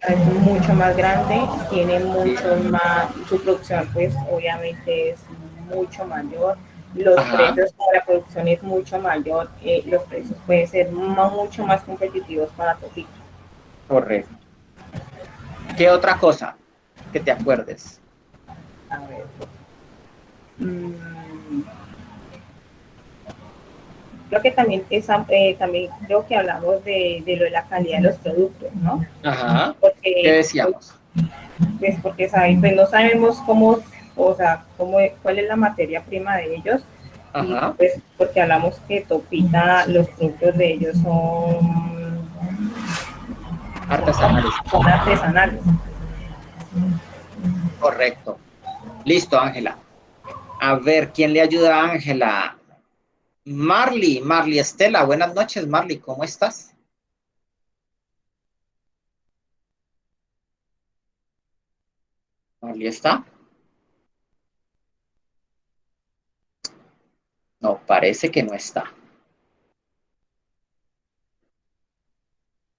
mucho más grande, tiene mucho más, su producción pues obviamente es mucho mayor, los Ajá. precios para la producción es mucho mayor, los precios pueden ser mucho más competitivos para Topita. Correcto. ¿Qué otra cosa que te acuerdes? A ver, creo que también, también creo que hablamos de lo de la calidad de los productos, ¿no? Ajá. ¿Qué Porque, decíamos? pues, porque pues no sabemos cómo, o sea, cuál es la materia prima de ellos, y Ajá. pues porque hablamos que Topita, los productos de ellos Artesanales. son artesanales. Correcto. Listo, Ángela. A ver, ¿quién le ayuda a Ángela? Marley Estela. Buenas noches, Marley. ¿Cómo estás? Marley está. No, parece que no está.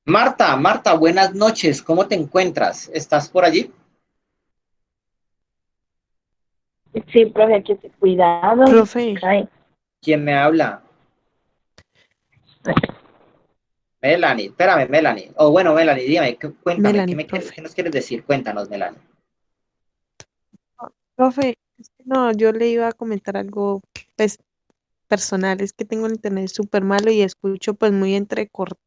Marta, buenas noches. ¿Cómo te encuentras? ¿Estás por allí? Sí, profe, hay que tener cuidado. Profe, Ay, ¿Quién me habla? Melanie. Espérame, Melanie. Oh, bueno, Melanie, dime, cuéntame, Melanie, profe. ¿qué nos quieres decir? Cuéntanos, Melanie. Profe, no, yo le iba a comentar algo pues, personal. Es que tengo el internet súper malo y escucho pues muy entrecortado.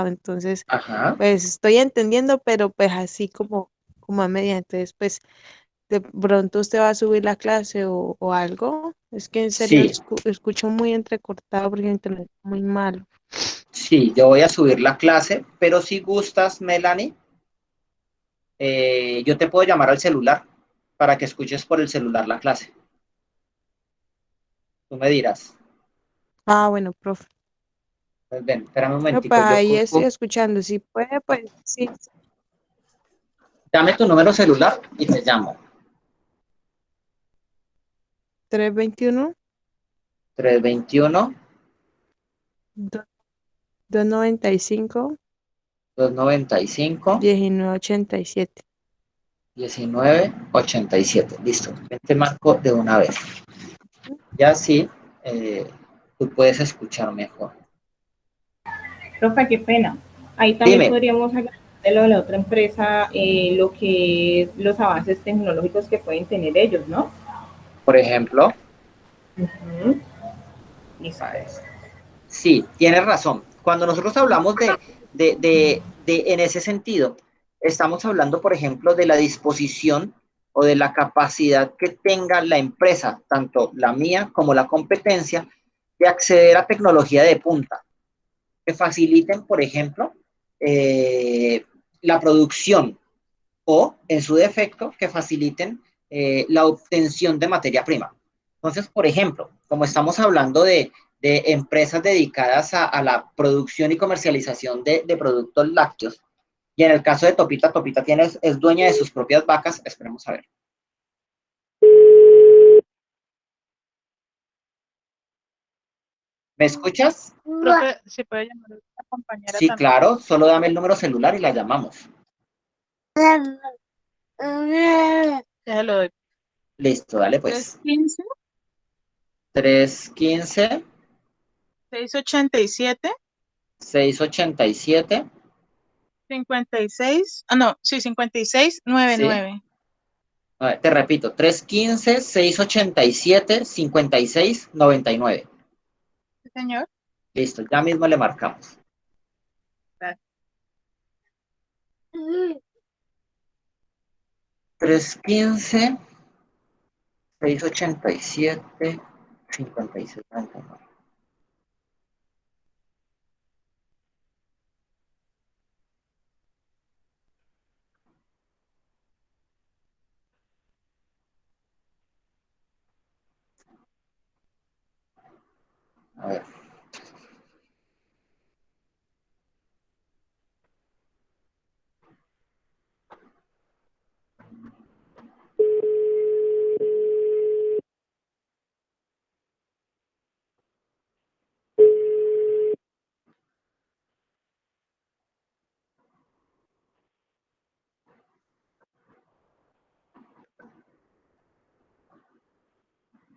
Entonces, Ajá. pues estoy entendiendo, pero pues así como a media. Entonces, pues de pronto usted va a subir la clase o algo. Es que en serio Sí, escucho muy entrecortado porque el internet es muy malo. sí, yo voy a subir la clase, pero si gustas, Melanie, yo te puedo llamar al celular para que escuches por el celular la clase. Tú me dirás. Ah, bueno, profe. Pues ven, espérame un No, pues momentico, yo ahí estoy cojo, escuchando. Si puede, pues sí. dame tu número celular y te llamo. 321 321, 295, 295, 1987. 1987. Listo. Te marco de una vez. Ya sí, tú puedes escuchar mejor. Profe, qué pena. Ahí también Dime, podríamos hablar de lo de la otra empresa, lo que es los avances tecnológicos que pueden tener ellos, ¿no? por ejemplo, Ujú. Listo. sí, tienes razón. Cuando nosotros hablamos en ese sentido, estamos hablando, por ejemplo, de la disposición o de la capacidad que tenga la empresa, tanto la mía como la competencia, de acceder a tecnología de punta, que faciliten, por ejemplo, eh, la producción o, en su defecto, que faciliten la obtención de materia prima. Entonces, por ejemplo, como estamos hablando de empresas dedicadas a la producción y comercialización de productos lácteos, y en el caso de Topita, Topita es dueña de sus propias vacas, esperemos a ver. ¿Me escuchas? Profe, ¿se puede llamar a la compañera Sí, también? claro, solo dame el número celular y la llamamos. Ya lo doy. Listo, dale pues. 315 315 687 687 56. No, sí, 56 sí. 99. A ver, te repito, 315-687-5699. ¿Sí, señor? Listo, ya mismo le marcamos. Gracias. 315-687-5699. A ver.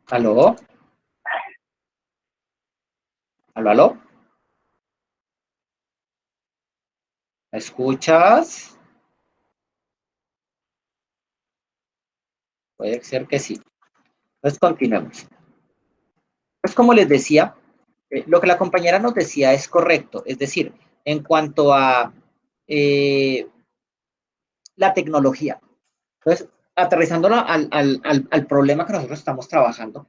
¿Aló? ¿Aló, aló? ¿Me escuchas? Puede ser que sí. Entonces continuemos. Pues como les decía, lo que la compañera nos decía es correcto. Es decir, en cuanto a la tecnología. Entonces, aterrizándolo al problema que nosotros estamos trabajando,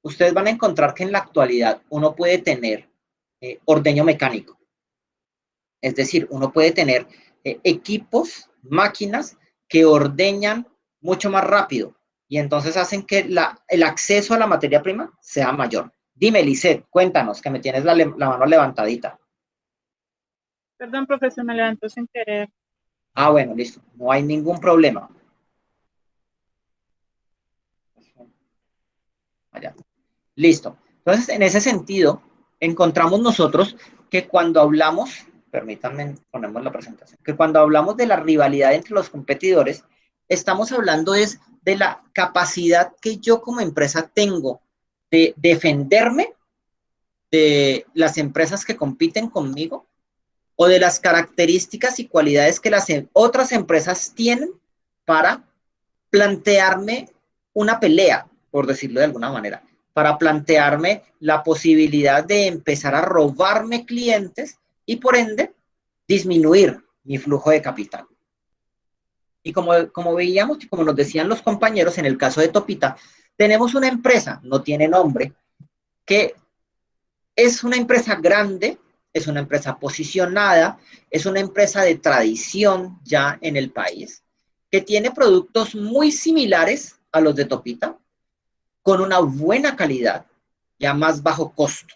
ustedes van a encontrar que en la actualidad uno puede tener ordeño mecánico. Es decir, uno puede tener equipos, máquinas que ordeñan mucho más rápido y entonces hacen que el acceso a la materia prima sea mayor. Dime, Lisette, cuéntanos, que me tienes la mano levantadita. Perdón, profesor, me levantó sin querer. Ah, bueno, listo, no hay ningún problema. Allá. Listo. Entonces, en ese sentido, encontramos nosotros que cuando hablamos, permítanme, ponemos la presentación, que cuando hablamos de la rivalidad entre los competidores, estamos hablando es de la capacidad que yo como empresa tengo de defenderme de las empresas que compiten conmigo o de las características y cualidades que las otras empresas tienen para plantearme una pelea, por decirlo de alguna manera, para plantearme la posibilidad de empezar a robarme clientes y por ende disminuir mi flujo de capital. Y como veíamos y como nos decían los compañeros, en el caso de Topita, tenemos una empresa, no tiene nombre, que es una empresa grande, es una empresa posicionada, es una empresa de tradición ya en el país, que tiene productos muy similares a los de Topita, con una buena calidad y a más bajo costo,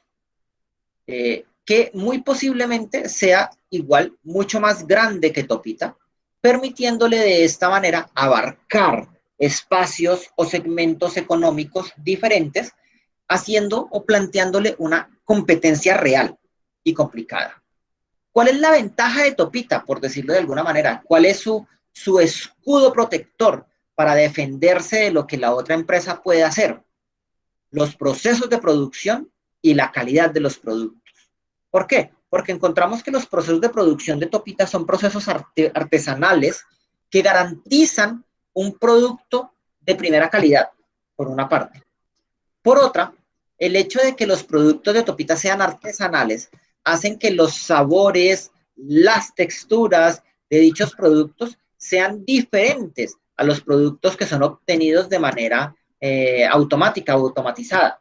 que muy posiblemente sea igual, mucho más grande que Topita, permitiéndole de esta manera abarcar espacios o segmentos económicos diferentes haciendo o planteándole una competencia real y complicada. ¿Cuál es la ventaja de Topita, por decirlo de alguna manera? ¿Cuál es su escudo protector para defenderse de lo que la otra empresa puede hacer? Los procesos de producción y la calidad de los productos. ¿Por qué? Porque encontramos que los procesos de producción de Topita son procesos artesanales que garantizan un producto de primera calidad, por una parte. Por otra, el hecho de que los productos de Topita sean artesanales hacen que los sabores, las texturas de dichos productos sean diferentes a los productos que son obtenidos de manera automática o automatizada.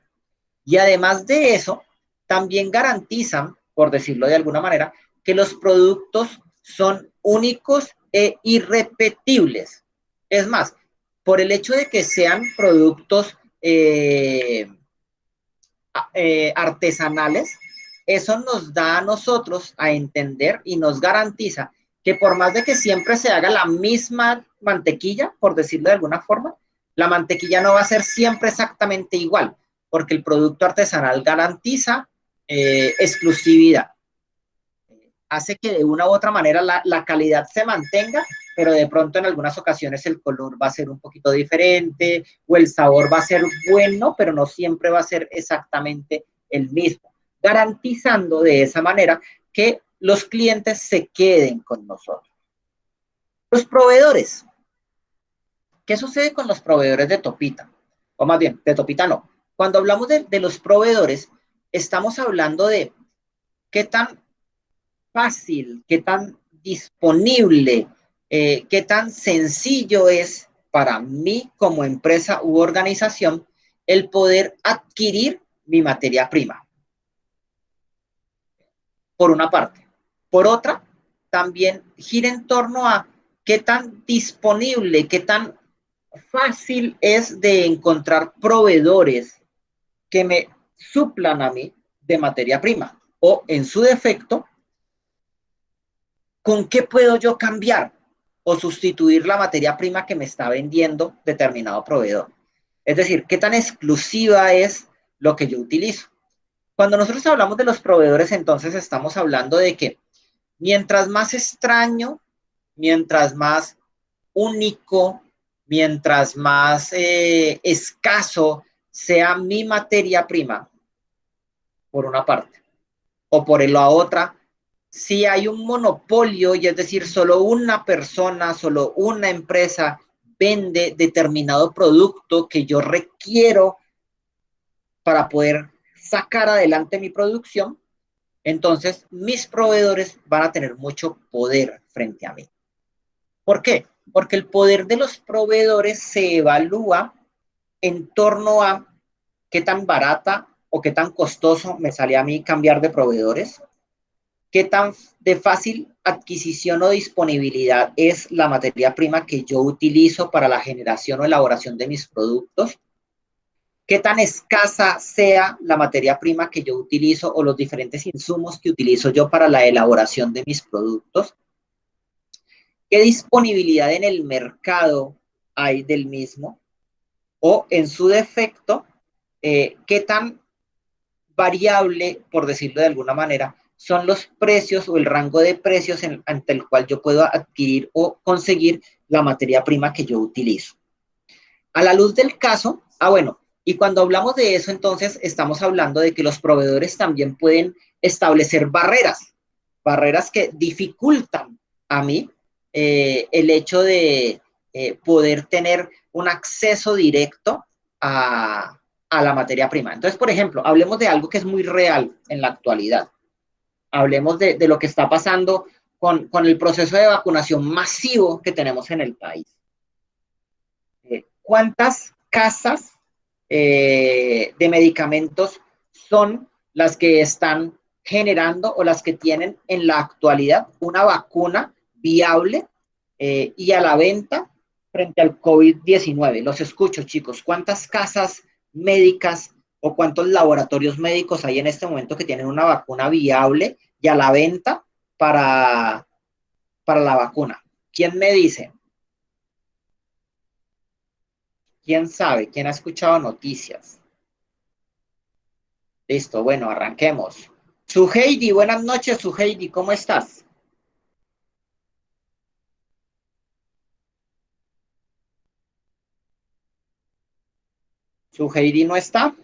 Y además de eso, también garantizan, por decirlo de alguna manera, que los productos son únicos e irrepetibles. Es más, por el hecho de que sean productos artesanales, eso nos da a nosotros a entender y nos garantiza que por más de que siempre se haga la misma mantequilla, por decirlo de alguna forma, la mantequilla no va a ser siempre exactamente igual, porque el producto artesanal garantiza exclusividad. Hace que de una u otra manera la calidad se mantenga, pero de pronto en algunas ocasiones el color va a ser un poquito diferente o el sabor va a ser bueno, pero no siempre va a ser exactamente el mismo, garantizando de esa manera que los clientes se queden con nosotros. Los proveedores. ¿Qué sucede con los proveedores de Topita? O más bien, de Topita no. Cuando hablamos de los proveedores, estamos hablando de qué tan fácil, qué tan disponible, qué tan sencillo es para mí como empresa u organización el poder adquirir mi materia prima. Por una parte. Por otra, también gira en torno a qué tan disponible, qué tan fácil es de encontrar proveedores que me suplan a mí de materia prima o en su defecto, ¿con qué puedo yo cambiar o sustituir la materia prima que me está vendiendo determinado proveedor? Es decir, ¿qué tan exclusiva es lo que yo utilizo? Cuando nosotros hablamos de los proveedores, entonces estamos hablando de que mientras más extraño, mientras más único, mientras más escaso sea mi materia prima, por una parte, o por la otra, si hay un monopolio, y es decir, solo una persona, solo una empresa vende determinado producto que yo requiero para poder sacar adelante mi producción, entonces mis proveedores van a tener mucho poder frente a mí. ¿Por qué? Porque el poder de los proveedores se evalúa en torno a qué tan barata o qué tan costoso me sale a mí cambiar de proveedores, qué tan de fácil adquisición o disponibilidad es la materia prima que yo utilizo para la generación o elaboración de mis productos, qué tan escasa sea la materia prima que yo utilizo o los diferentes insumos que utilizo yo para la elaboración de mis productos, qué disponibilidad en el mercado hay del mismo, o en su defecto, qué tan variable, por decirlo de alguna manera, son los precios o el rango de precios ante el cual yo puedo adquirir o conseguir la materia prima que yo utilizo. A la luz del caso, bueno, y cuando hablamos de eso, entonces estamos hablando de que los proveedores también pueden establecer barreras que dificultan a mí el hecho de poder tener un acceso directo a la materia prima. Entonces, por ejemplo, hablemos de algo que es muy real en la actualidad. Hablemos de lo que está pasando con el proceso de vacunación masivo que tenemos en el país. ¿Cuántas casas de medicamentos son las que están generando o las que tienen en la actualidad una vacuna viable y a la venta frente al COVID-19? Los escucho, chicos. ¿Cuántas casas médicas o cuántos laboratorios médicos hay en este momento que tienen una vacuna viable y a la venta para la vacuna? ¿Quién me dice? ¿Quién sabe? ¿Quién ha escuchado noticias? Listo, bueno, arranquemos. Suheidi, buenas noches, Suheidi, ¿cómo estás? ¿Suheidi no está?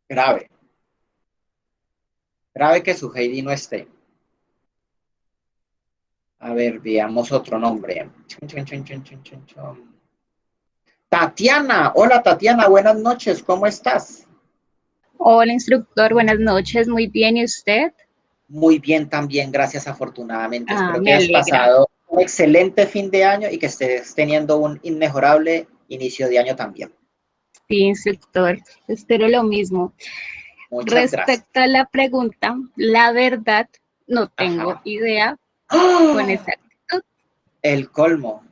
Grave. Grave que Suheidi no esté. A ver, veamos otro nombre. Tatiana, hola Tatiana, buenas noches, ¿cómo estás? Hola, instructor, buenas noches, muy bien, ¿y usted? Muy bien también, gracias afortunadamente. Ah, Espero que me hayas alegra. pasado un excelente fin de año y que estés teniendo un inmejorable inicio de año también. Sí, instructor, espero lo mismo. Muchas gracias. Respecto a la pregunta, la verdad, no tengo Ajá. idea con ¡Ah! exactitud. El colmo.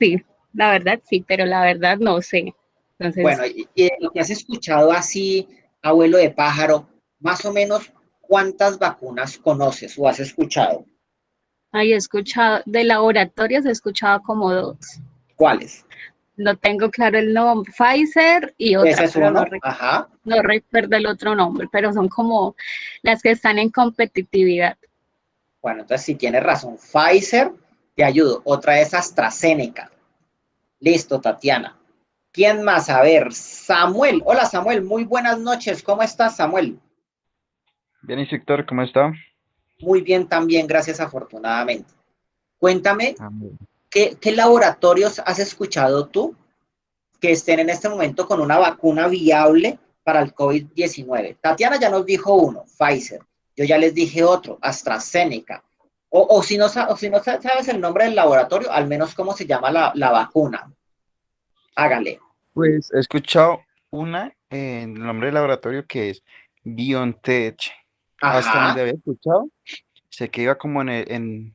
Sí, la verdad sí, pero la verdad no sé. Bueno, Entonces, y de lo que has escuchado así, abuelo de pájaro, más o menos, ¿cuántas vacunas conoces o has escuchado? ahí he escuchado, de laboratorios he escuchado como dos. ¿Cuáles? No tengo claro el nombre, Pfizer y Ese otra, es pero uno. Ajá. no recuerdo el otro nombre, pero son como las que están en competitividad. Bueno, entonces si tienes razón, Pfizer, te ayudo. Otra es AstraZeneca. Listo, Tatiana. ¿Quién más? A ver, Samuel. Hola, Samuel. Muy buenas noches. ¿Cómo estás, Samuel? Bien, instructor, ¿cómo está? Muy bien también, gracias afortunadamente. Cuéntame, Ah, muy bien. ¿qué laboratorios has escuchado tú que estén en este momento con una vacuna viable para el COVID-19? Tatiana ya nos dijo uno, Pfizer. Yo ya les dije otro, AstraZeneca. O si no sabes el nombre del laboratorio, al menos cómo se llama la vacuna. Hágale. Pues he escuchado una en el nombre del laboratorio que es BioNTech. Hasta donde Ajá, había escuchado, sé que iba como en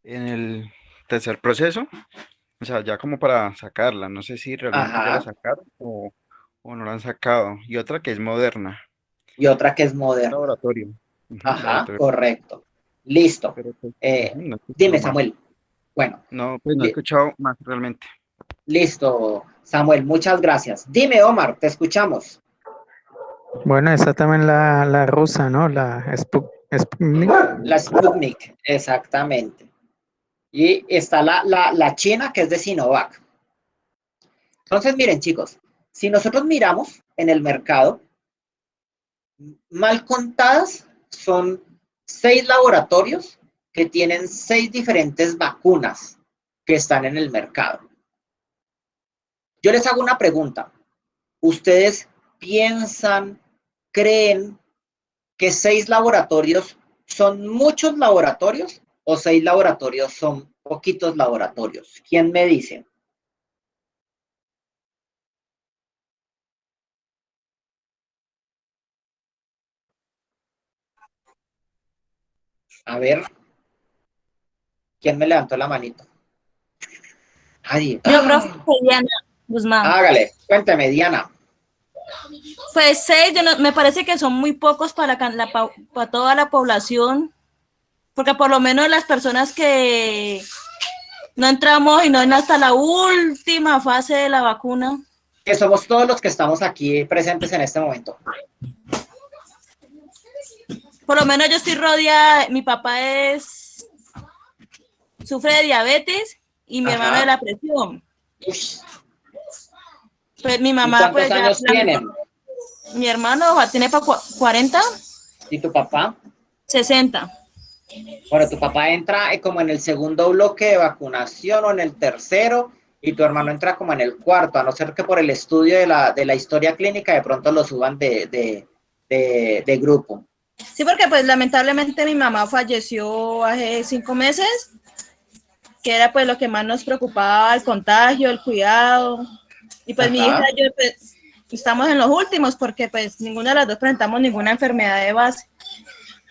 el tercer proceso, o sea, ya como para sacarla. No sé si realmente ya la ajá. sacaron o no la han sacado. Y otra que es Moderna, Y otra que es Moderna. laboratorio. Ujú, Ajá, laboratorio. correcto. Listo. Pero pues, no he escuchado Dime, más. Samuel. Bueno, No, pues no he li- escuchado más realmente. listo, Samuel, muchas gracias. Dime, Omar, te escuchamos. Bueno, esa también la rusa, ¿no? La Sputnik. La Sputnik, exactamente. Y está la china, que es de Sinovac. Entonces, miren, chicos, si nosotros miramos en el mercado, mal contadas son 6 laboratorios que tienen 6 diferentes vacunas que están en el mercado. Yo les hago una pregunta. ¿Ustedes piensan, creen que 6 laboratorios son muchos laboratorios o 6 laboratorios son poquitos laboratorios? ¿Quién me dice? A ver, ¿quién me levantó la manito? Nadie. Yo, profe, ¡Ah! Diana Guzmán. Hágale, cuénteme, Diana. Pues 6, me parece que son muy pocos para toda la población, porque por lo menos las personas que no entramos y no en hasta la última fase de la vacuna. Que somos todos los que estamos aquí presentes en este momento. Por lo menos yo estoy rodeada, mi papá sufre de diabetes y mi hermano de Ajá. la presión. Ush. Pues mi ¿Y mamá cuántos pues ya, años tienen? mi hermano tiene para 40, ¿Y tu papá? 60. Bueno, tu papá entra como en el segundo bloque de vacunación o en el tercero, y tu hermano entra como en el cuarto, a no ser que por el estudio de la historia clínica de pronto lo suban de grupo. Sí, porque pues lamentablemente mi mamá falleció hace 5 meses, que era pues lo que más nos preocupaba, el contagio, el cuidado. Y pues mi hija Ajá. y yo pues, estamos en los últimos porque pues ninguna de las dos presentamos ninguna enfermedad de base.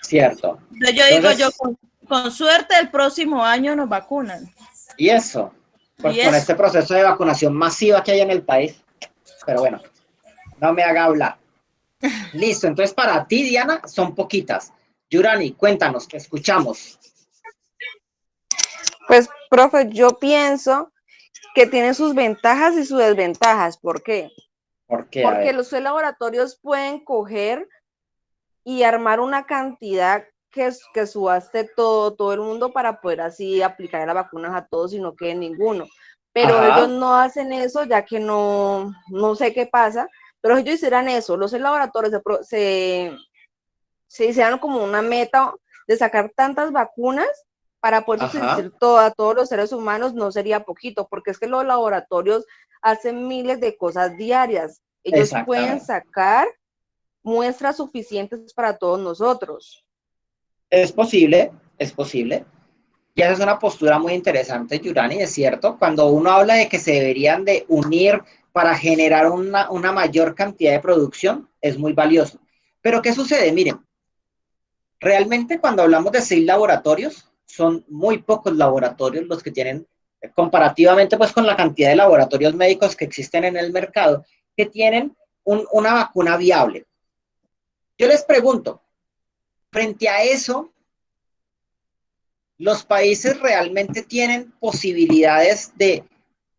Cierto. Entonces yo digo, Entonces, con suerte el próximo año nos vacunan. y eso, Y con eso. este proceso de vacunación masiva que hay en el país, pero bueno, no me haga hablar. Listo, entonces para ti, Diana, son poquitas. Yurani, cuéntanos, que escuchamos. Pues, profe, yo pienso que tiene sus ventajas y sus desventajas. ¿Por qué? ¿Por qué? A Porque ver. los laboratorios pueden coger y armar una cantidad que subaste todo el mundo para poder así aplicar las vacunas a todos y no quede ninguno. Pero ellos Ajá. no hacen eso, ya que no sé qué pasa, pero ellos hicieran eso, los laboratorios se hicieron como una meta de sacar tantas vacunas para poder Ajá. subsistir a todos los seres humanos, no sería poquito, porque es que los laboratorios hacen miles de cosas diarias. Ellos pueden Exactamente. sacar muestras suficientes para todos nosotros. Es posible, es posible. Y esa es una postura muy interesante, Yurani, es cierto. Cuando uno habla de que se deberían de unir para generar una mayor cantidad de producción, es muy valioso. Pero ¿qué sucede? Miren, realmente cuando hablamos de 6 laboratorios, son muy pocos laboratorios los que tienen, comparativamente pues con la cantidad de laboratorios médicos que existen en el mercado, que tienen una vacuna viable. Yo les pregunto, frente a eso, ¿los países realmente tienen posibilidades de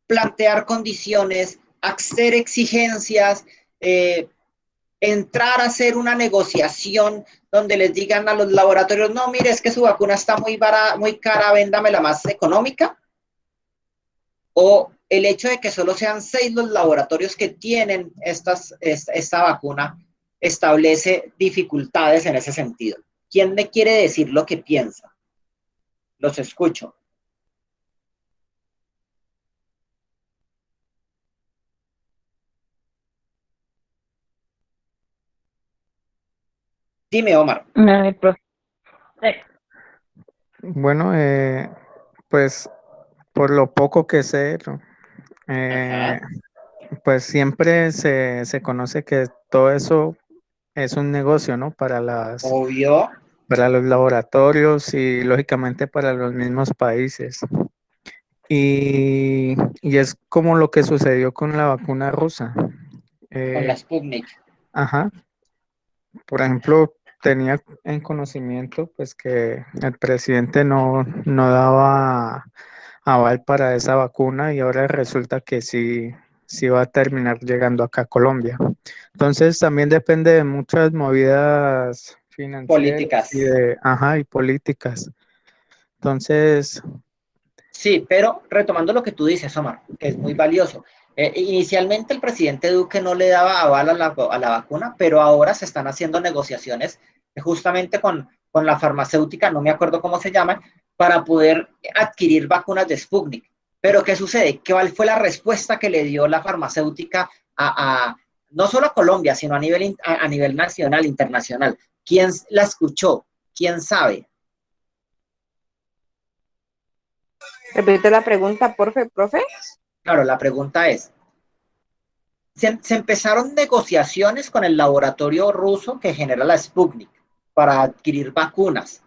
plantear condiciones, hacer exigencias, entrar a hacer una negociación donde les digan a los laboratorios, no, mire, es que su vacuna está muy cara, véndamela más económica? ¿O el hecho de que solo sean 6 los laboratorios que tienen esta vacuna establece dificultades en ese sentido? ¿Quién me quiere decir lo que piensa? Los escucho. Dime, Omar. Bueno, pues por lo poco que sé, ¿no? Ajá. Pues siempre se conoce que todo eso es un negocio, ¿no? Obvio. Para los laboratorios y lógicamente para los mismos países. Y es como lo que sucedió con la vacuna rusa. Con la Sputnik. Ajá. Por ejemplo, tenía en conocimiento pues que el presidente no daba aval para esa vacuna y ahora resulta que sí va a terminar llegando acá a Colombia. Entonces también depende de muchas movidas financieras Políticas. y políticas. Entonces, Sí, pero retomando lo que tú dices, Omar, que es muy valioso. Inicialmente el presidente Duque no le daba aval a la vacuna, pero ahora se están haciendo negociaciones justamente con la farmacéutica, no me acuerdo cómo se llama, para poder adquirir vacunas de Sputnik. Pero ¿qué sucede? ¿Cuál fue la respuesta que le dio la farmacéutica no solo a Colombia, sino a nivel nacional, internacional? ¿Quién la escuchó? ¿Quién sabe? Repite la pregunta, profe. Claro, la pregunta es, se empezaron negociaciones con el laboratorio ruso que genera la Sputnik para adquirir vacunas,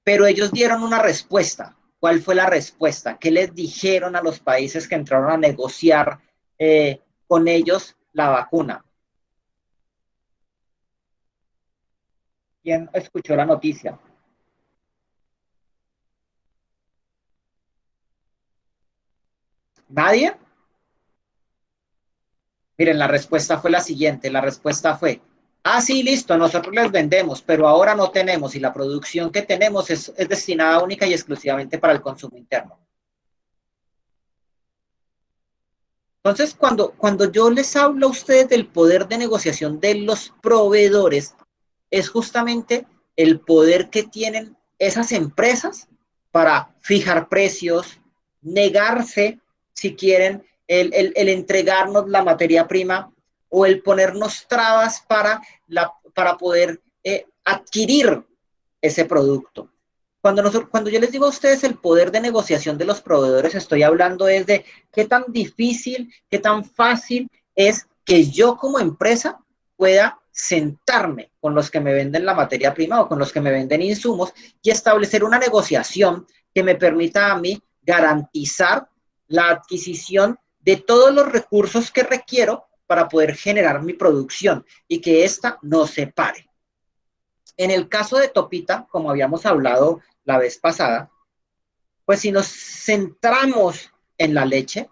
pero ellos dieron una respuesta. ¿Cuál fue la respuesta? ¿Qué les dijeron a los países que entraron a negociar con ellos la vacuna? ¿Quién escuchó la noticia? ¿Nadie? Miren, la respuesta fue la siguiente. La respuesta fue, sí, listo, nosotros les vendemos, pero ahora no tenemos y la producción que tenemos es destinada única y exclusivamente para el consumo interno. Entonces, cuando yo les hablo a ustedes del poder de negociación de los proveedores, es justamente el poder que tienen esas empresas para fijar precios, negarse, si quieren, el entregarnos la materia prima o el ponernos trabas para poder adquirir ese producto. Cuando yo les digo a ustedes el poder de negociación de los proveedores, estoy hablando de qué tan difícil, qué tan fácil es que yo como empresa pueda sentarme con los que me venden la materia prima o con los que me venden insumos y establecer una negociación que me permita a mí garantizar la adquisición de todos los recursos que requiero para poder generar mi producción y que ésta no se pare. En el caso de Topita, como habíamos hablado la vez pasada, pues si nos centramos en la leche,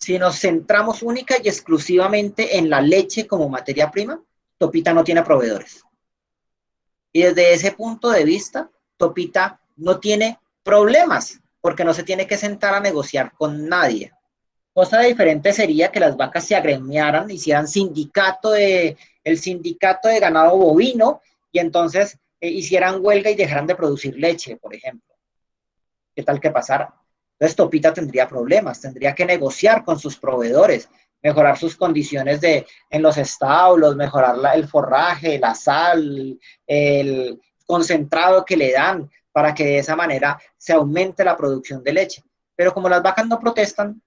Si nos centramos única y exclusivamente en la leche como materia prima, Topita no tiene proveedores. Y desde ese punto de vista, Topita no tiene problemas, porque no se tiene que sentar a negociar con nadie. Cosa diferente sería que las vacas se agremiaran, hicieran el sindicato de ganado bovino, y entonces hicieran huelga y dejaran de producir leche, por ejemplo. ¿Qué tal que pasara? Entonces Topita tendría problemas, tendría que negociar con sus proveedores, mejorar sus condiciones en los establos, mejorar el forraje, la sal, el concentrado que le dan, para que de esa manera se aumente la producción de leche. Pero como las vacas no protestan,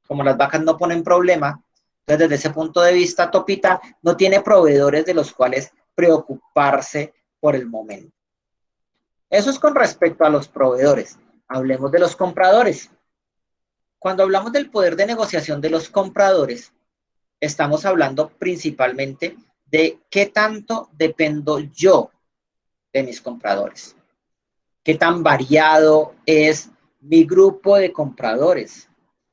como las vacas no ponen problema, entonces desde ese punto de vista Topita no tiene proveedores de los cuales preocuparse por el momento. Eso es con respecto a los proveedores. Hablemos de los compradores. Cuando hablamos del poder de negociación de los compradores, estamos hablando principalmente de qué tanto dependo yo de mis compradores. Qué tan variado es mi grupo de compradores.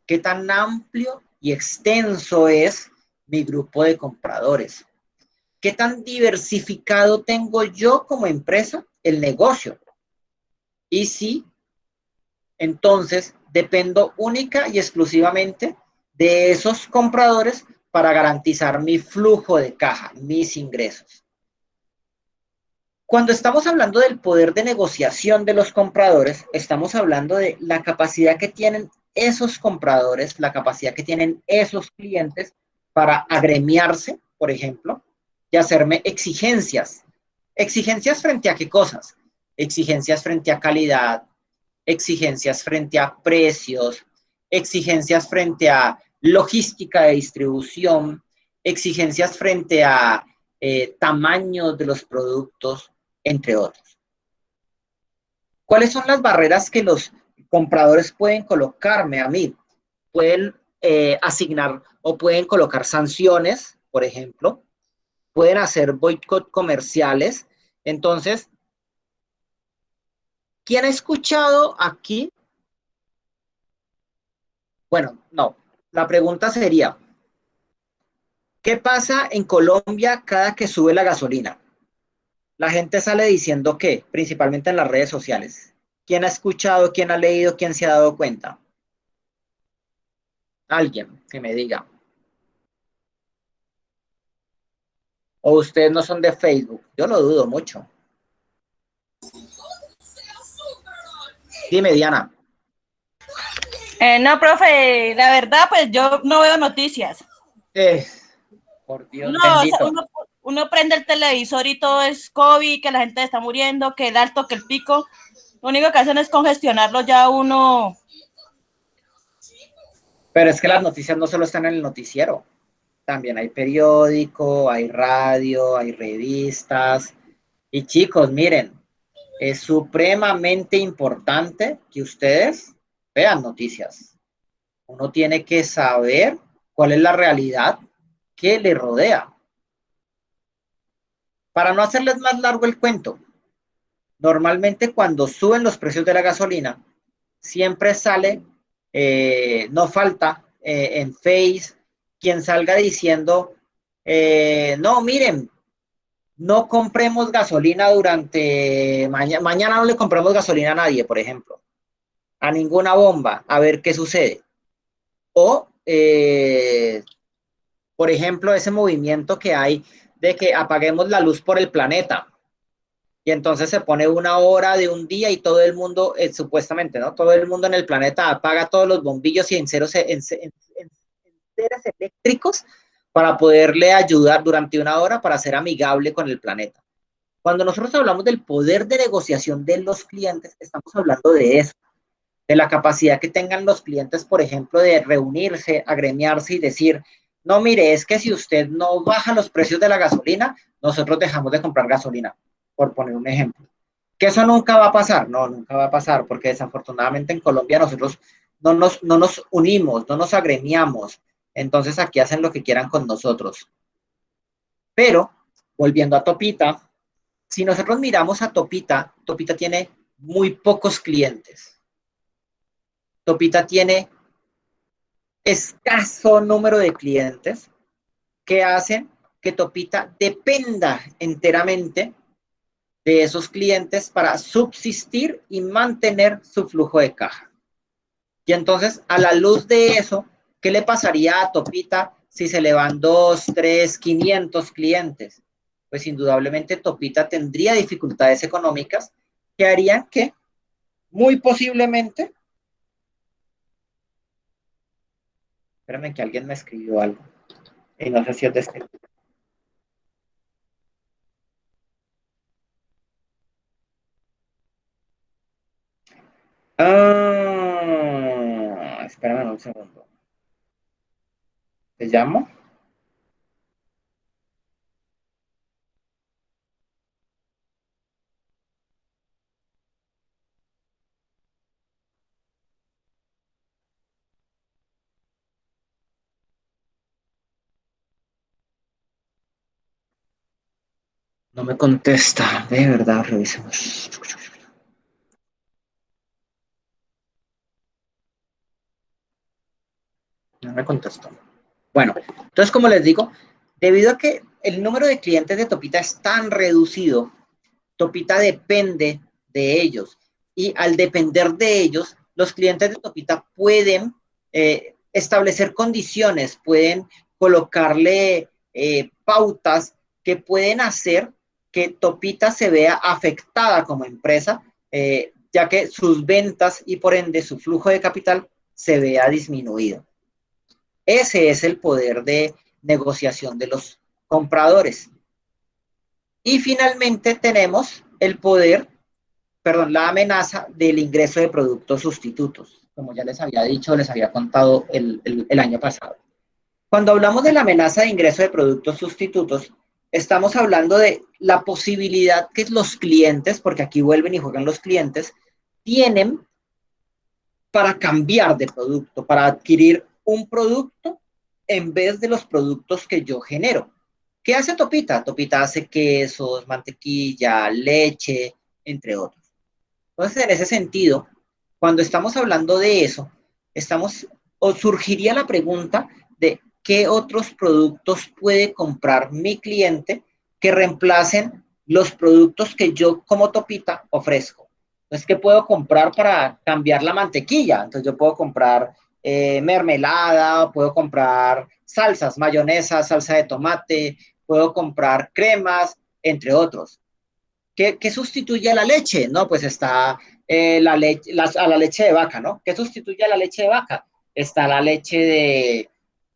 Qué tan amplio y extenso es mi grupo de compradores. Qué tan diversificado tengo yo como empresa el negocio. Y si entonces dependo única y exclusivamente de esos compradores para garantizar mi flujo de caja, mis ingresos. Cuando estamos hablando del poder de negociación de los compradores, estamos hablando de la capacidad que tienen esos compradores, la capacidad que tienen esos clientes para agremiarse, por ejemplo, y hacerme exigencias. ¿Exigencias frente a qué cosas? Exigencias frente a calidad, exigencias frente a precios, exigencias frente a logística de distribución, exigencias frente a tamaños de los productos, entre otros. ¿Cuáles son las barreras que los compradores pueden colocarme a mí? Pueden asignar o pueden colocar sanciones, por ejemplo, pueden hacer boicot comerciales. Entonces, ¿quién ha escuchado aquí? Bueno, no. La pregunta sería, ¿qué pasa en Colombia cada que sube la gasolina? La gente sale diciendo ¿qué? Principalmente en las redes sociales. ¿Quién ha escuchado, quién ha leído, quién se ha dado cuenta? Alguien que me diga. ¿O ustedes no son de Facebook? Yo lo dudo mucho. Dime, Diana. No, profe, la verdad, pues yo no veo noticias. Por Dios No, bendito. o sea, uno prende el televisor y todo es COVID, que la gente está muriendo, que el alto, que el pico. Lo único que hacen es congestionarlo ya uno. Pero es que las noticias no solo están en el noticiero. También hay periódico, hay radio, hay revistas. Y chicos, miren, es supremamente importante que ustedes vean noticias. Uno tiene que saber cuál es la realidad que le rodea. Para no hacerles más largo el cuento, normalmente cuando suben los precios de la gasolina, siempre sale, no falta en Face, quien salga diciendo, no, miren, no compremos gasolina durante mañana no le compremos gasolina a nadie, por ejemplo, a ninguna bomba, a ver qué sucede. O, por ejemplo, ese movimiento que hay de que apaguemos la luz por el planeta. Y entonces se pone una hora de un día y todo el mundo, supuestamente, ¿no? Todo el mundo en el planeta apaga todos los bombillos y enceros eléctricos para poderle ayudar durante una hora para ser amigable con el planeta. Cuando nosotros hablamos del poder de negociación de los clientes, estamos hablando de eso, de la capacidad que tengan los clientes, por ejemplo, de reunirse, agremiarse y decir, no, mire, es que si usted no baja los precios de la gasolina, nosotros dejamos de comprar gasolina, por poner un ejemplo. ¿Que eso nunca va a pasar? No, nunca va a pasar, porque desafortunadamente en Colombia nosotros no nos unimos, no nos agremiamos. Entonces aquí hacen lo que quieran con nosotros. Pero, volviendo a Topita, si nosotros miramos a Topita, Topita tiene muy pocos clientes. Topita tiene escaso número de clientes que hacen que Topita dependa enteramente de esos clientes para subsistir y mantener su flujo de caja. Y entonces, a la luz de eso, ¿qué le pasaría a Topita si se le van 2, 3, 500 clientes? Pues indudablemente Topita tendría dificultades económicas que harían que, muy posiblemente, espérame que alguien me escribió algo, y no sé si es de este. Espérame un segundo. ¿Te llamo? No me contesta, de verdad, revisemos. No me contestó. Bueno, entonces, como les digo, debido a que el número de clientes de Topita es tan reducido, Topita depende de ellos. Y al depender de ellos, los clientes de Topita pueden establecer condiciones, pueden colocarle pautas que pueden hacer que Topita se vea afectada como empresa, ya que sus ventas y por ende su flujo de capital se vea disminuido. Ese es el poder de negociación de los compradores. Y finalmente tenemos el poder, la amenaza del ingreso de productos sustitutos, como ya les había dicho, les había contado el año pasado. Cuando hablamos de la amenaza de ingreso de productos sustitutos, estamos hablando de la posibilidad que los clientes, porque aquí vuelven y juegan los clientes, tienen para cambiar de producto, para adquirir un producto en vez de los productos que yo genero. ¿Qué hace Topita? Topita hace quesos, mantequilla, leche, entre otros. Entonces, en ese sentido, cuando estamos hablando de eso, surgiría la pregunta de qué otros productos puede comprar mi cliente que reemplacen los productos que yo como Topita ofrezco. Entonces, ¿qué puedo comprar para cambiar la mantequilla? Entonces, yo puedo comprar mermelada, puedo comprar salsas, mayonesa, salsa de tomate, puedo comprar cremas, entre otros. ¿Qué sustituye a la leche? No, pues está a la leche de vaca, ¿no? ¿Qué sustituye a la leche de vaca? Está la leche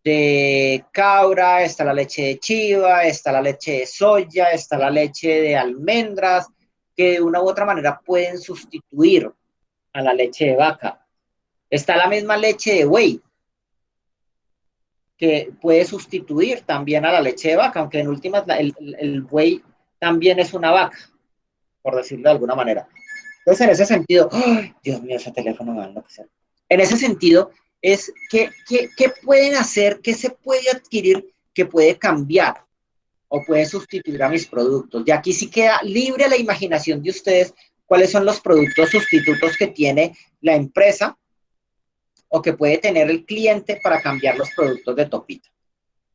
de cabra, está la leche de chiva, está la leche de soya, está la leche de almendras, que de una u otra manera pueden sustituir a la leche de vaca. Está la misma leche de buey, que puede sustituir también a la leche de vaca, aunque en últimas el buey también es una vaca, por decirlo de alguna manera. Entonces, en ese sentido, ¡ay, Dios mío, ese teléfono me va a enloquecer! En ese sentido, es ¿qué pueden hacer? ¿Qué se puede adquirir que puede cambiar o puede sustituir a mis productos? Y aquí sí queda libre la imaginación de ustedes cuáles son los productos sustitutos que tiene la empresa o que puede tener el cliente para cambiar los productos de Topita.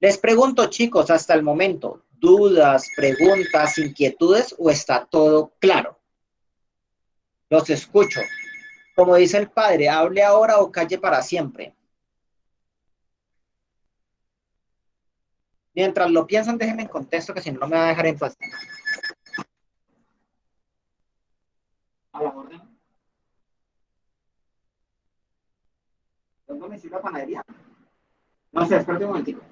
Les pregunto, chicos, hasta el momento, ¿dudas, preguntas, inquietudes o está todo claro? Los escucho. Como dice el padre, hable ahora o calle para siempre. Mientras lo piensan, déjenme en contexto, que si no, no me va a dejar en paz. A la orden. ¿Dónde me sirve la panadería? No sé, espérate un momentico.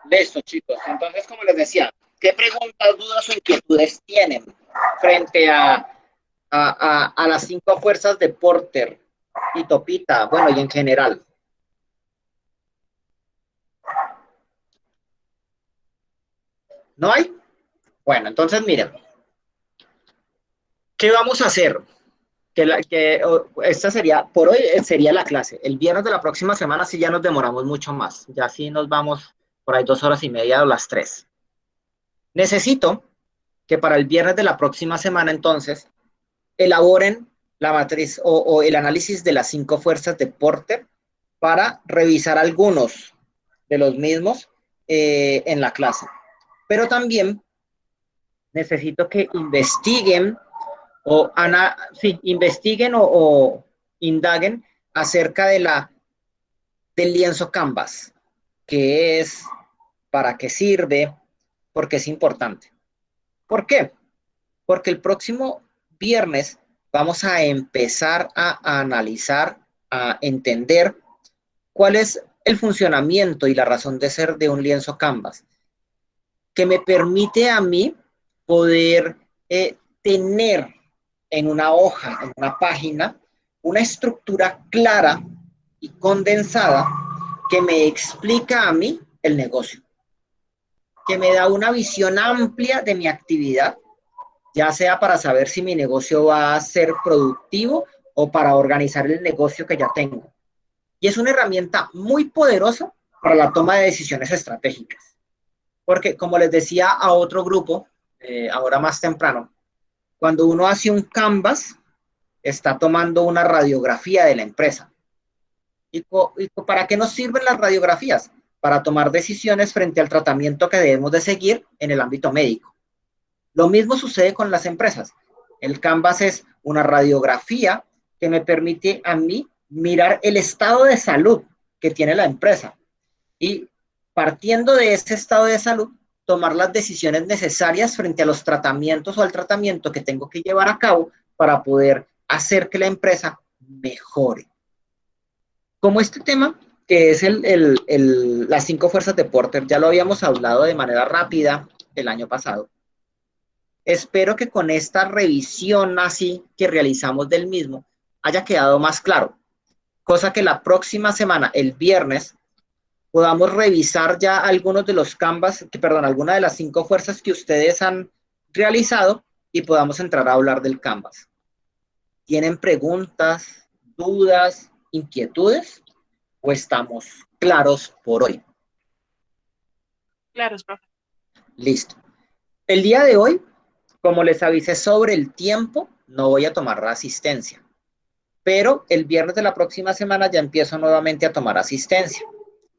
Listo, chicos. Entonces, como les decía, ¿qué preguntas, dudas o inquietudes tienen frente a a las 5 fuerzas de Porter y Topita, bueno, y en general. ¿No hay? Bueno, entonces miren, ¿qué vamos a hacer? Esta sería, por hoy sería la clase. El viernes de la próxima semana sí ya nos demoramos mucho más. Ya sí nos vamos por ahí 2 horas y media o las 3. Necesito que para el viernes de la próxima semana entonces elaboren la matriz o el análisis de las 5 fuerzas de Porter para revisar algunos de los mismos en la clase. Pero también necesito que investiguen o indaguen acerca del lienzo Canvas, qué es, para qué sirve, por qué es importante. ¿Por qué? Porque el próximo viernes vamos a empezar a analizar, a entender cuál es el funcionamiento y la razón de ser de un lienzo Canvas, que me permite a mí poder tener en una hoja, en una página, una estructura clara y condensada que me explica a mí el negocio, que me da una visión amplia de mi actividad, ya sea para saber si mi negocio va a ser productivo o para organizar el negocio que ya tengo. Y es una herramienta muy poderosa para la toma de decisiones estratégicas. Porque, como les decía a otro grupo, ahora más temprano, cuando uno hace un Canvas, está tomando una radiografía de la empresa. ¿Y para qué nos sirven las radiografías? Para tomar decisiones frente al tratamiento que debemos de seguir en el ámbito médico. Lo mismo sucede con las empresas. El Canvas es una radiografía que me permite a mí mirar el estado de salud que tiene la empresa y, partiendo de ese estado de salud, tomar las decisiones necesarias frente a los tratamientos o al tratamiento que tengo que llevar a cabo para poder hacer que la empresa mejore. Como este tema, que es las 5 fuerzas de Porter, ya lo habíamos hablado de manera rápida el año pasado. Espero que con esta revisión así que realizamos del mismo haya quedado más claro, cosa que la próxima semana, el viernes, podamos revisar ya algunos de los Canvas, algunas de las 5 fuerzas que ustedes han realizado y podamos entrar a hablar del Canvas. ¿Tienen preguntas, dudas, inquietudes? ¿O estamos claros por hoy? Claros, profe. Listo. El día de hoy, como les avisé sobre el tiempo, no voy a tomar asistencia. Pero el viernes de la próxima semana ya empiezo nuevamente a tomar asistencia,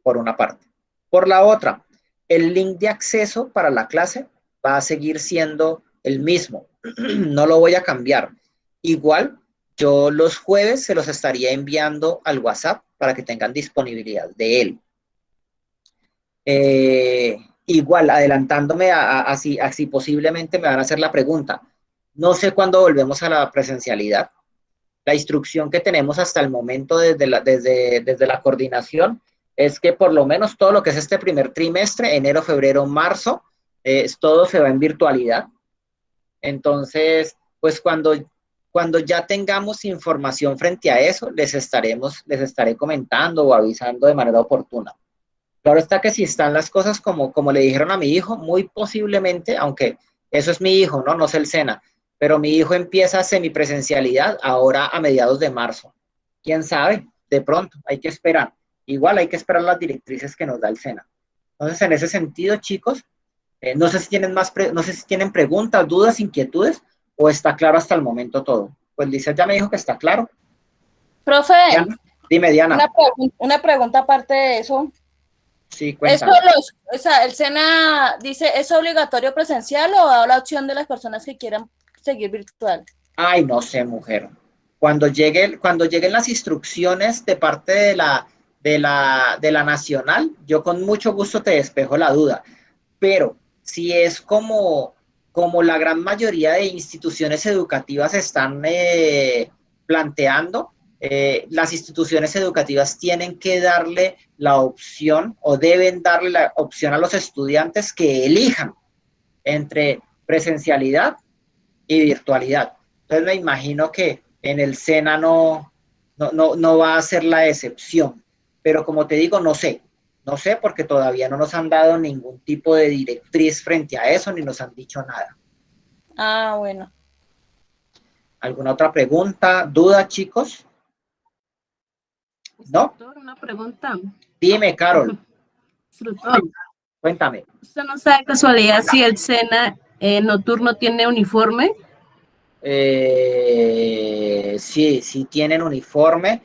por una parte. Por la otra, el link de acceso para la clase va a seguir siendo el mismo. No lo voy a cambiar. Igual, yo los jueves se los estaría enviando al WhatsApp para que tengan disponibilidad de él. Igual, adelantándome así posiblemente me van a hacer la pregunta. No sé cuándo volvemos a la presencialidad. La instrucción que tenemos hasta el momento desde la coordinación es que por lo menos todo lo que es este primer trimestre, enero, febrero, marzo, todo se va en virtualidad. Entonces, pues cuando ya tengamos información frente a eso, les estaré comentando o avisando de manera oportuna. Claro está que si están las cosas como le dijeron a mi hijo, muy posiblemente, aunque eso es mi hijo, no es el SENA, pero mi hijo empieza semipresencialidad ahora a mediados de marzo. ¿Quién sabe? De pronto, hay que esperar. Igual hay que esperar las directrices que nos da el SENA. Entonces, en ese sentido, chicos, no sé si tienen preguntas, dudas, inquietudes, o está claro hasta el momento todo. Pues Lizeth ya me dijo que está claro. Profe, Diana, dime, Diana. Una pregunta aparte de eso. Sí, cuéntame. ¿El SENA dice, ¿es obligatorio presencial o da la opción de las personas que quieran seguir virtual? Ay, no sé, mujer. Cuando lleguen las instrucciones de parte de la nacional, yo con mucho gusto te despejo la duda. Pero si es como la gran mayoría de instituciones educativas están planteando, las instituciones educativas tienen que darle la opción o deben darle la opción a los estudiantes que elijan entre presencialidad y virtualidad. Entonces me imagino que en el SENA no va a ser la excepción. Pero como te digo, no sé porque todavía no nos han dado ningún tipo de directriz frente a eso, ni nos han dicho nada. Ah, bueno. ¿Alguna otra pregunta, duda, chicos? ¿No? Doctor, una pregunta. Dime, Carol. Frutor, Cuéntame. ¿usted no sabe de casualidad si el SENA nocturno tiene uniforme? Sí tienen uniforme,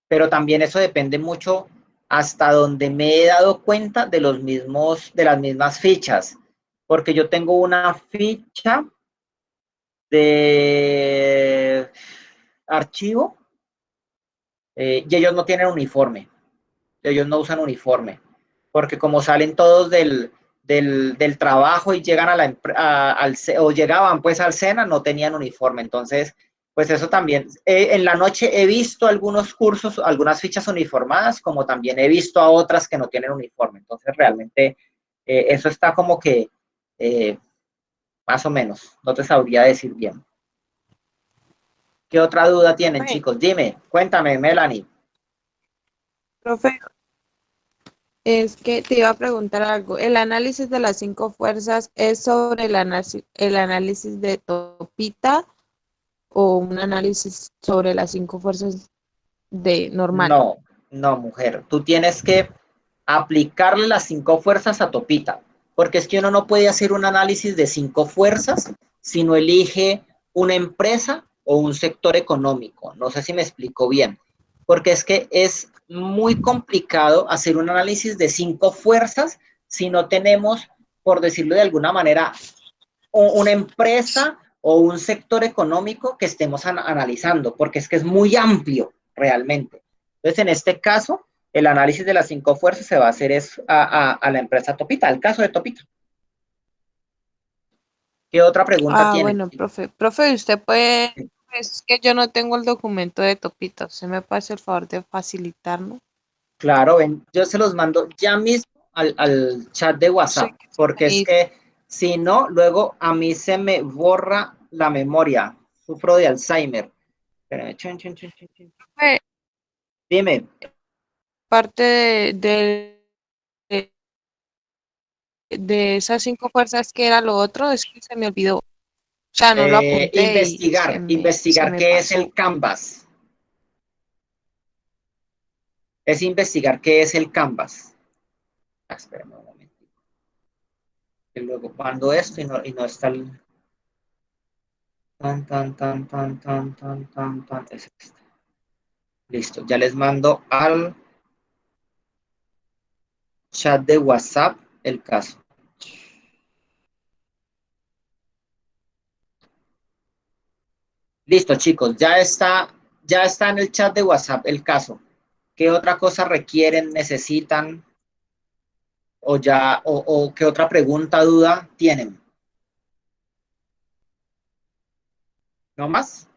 pero también eso depende mucho hasta donde me he dado cuenta de las mismas fichas, porque yo tengo una ficha de archivo y ellos no tienen uniforme, ellos no usan uniforme, porque como salen todos del trabajo y llegan o llegaban pues al SENA, no tenían uniforme. Entonces, pues eso también. En la noche he visto algunos cursos, algunas fichas uniformadas, como también he visto a otras que no tienen uniforme. Entonces, realmente eso está como que más o menos. No te sabría decir bien. ¿Qué otra duda tienen, chicos? Dime, cuéntame, Melanie. Profe, es que te iba a preguntar algo. ¿El análisis de las 5 fuerzas es sobre el análisis de Topita o un análisis sobre las 5 fuerzas de normal? No, mujer. Tú tienes que aplicarle las 5 fuerzas a Topita, porque es que uno no puede hacer un análisis de 5 fuerzas si no elige una empresa o un sector económico. No sé si me explico bien, porque es que es muy complicado hacer un análisis de 5 fuerzas si no tenemos, por decirlo de alguna manera, una empresa o un sector económico que estemos analizando, porque es que es muy amplio realmente. Entonces, en este caso, el análisis de las 5 fuerzas se va a hacer a la empresa Topita, al caso de Topita. ¿Qué otra pregunta tiene? Bueno, profe, usted puede, es que yo no tengo el documento de Topita, ¿usted me puede hacer el favor de facilitarlo? Claro, ven, yo se los mando ya mismo al chat de WhatsApp, porque es que si no, luego a mí se me borra la memoria, sufro de Alzheimer. Dime. Parte de esas 5 fuerzas, que era lo otro, es que se me olvidó. O sea, no lo apunté. Investigar qué es el Canvas. Es investigar qué es el Canvas. Espérame un momento. Y luego mando esto y no está el... Es este. Listo, ya les mando al chat de WhatsApp el caso. Listo, chicos, ya está en el chat de WhatsApp el caso. ¿Qué otra cosa requieren, necesitan? O qué otra pregunta, duda tienen? ¿No más?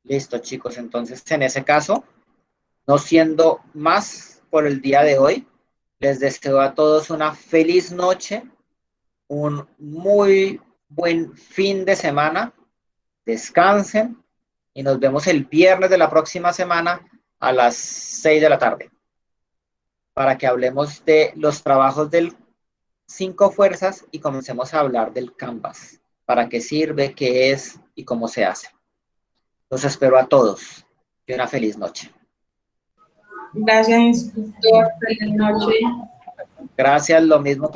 Listo, chicos, entonces en ese caso, no siendo más por el día de hoy, les deseo a todos una feliz noche, un muy buen fin de semana, descansen y nos vemos el viernes de la próxima semana a las 6 de la tarde para que hablemos de los trabajos del 5 fuerzas y comencemos a hablar del Canvas, para qué sirve, qué es y cómo se hace. Los espero a todos y una feliz noche. Gracias, instructor. Feliz noche. Gracias, lo mismo para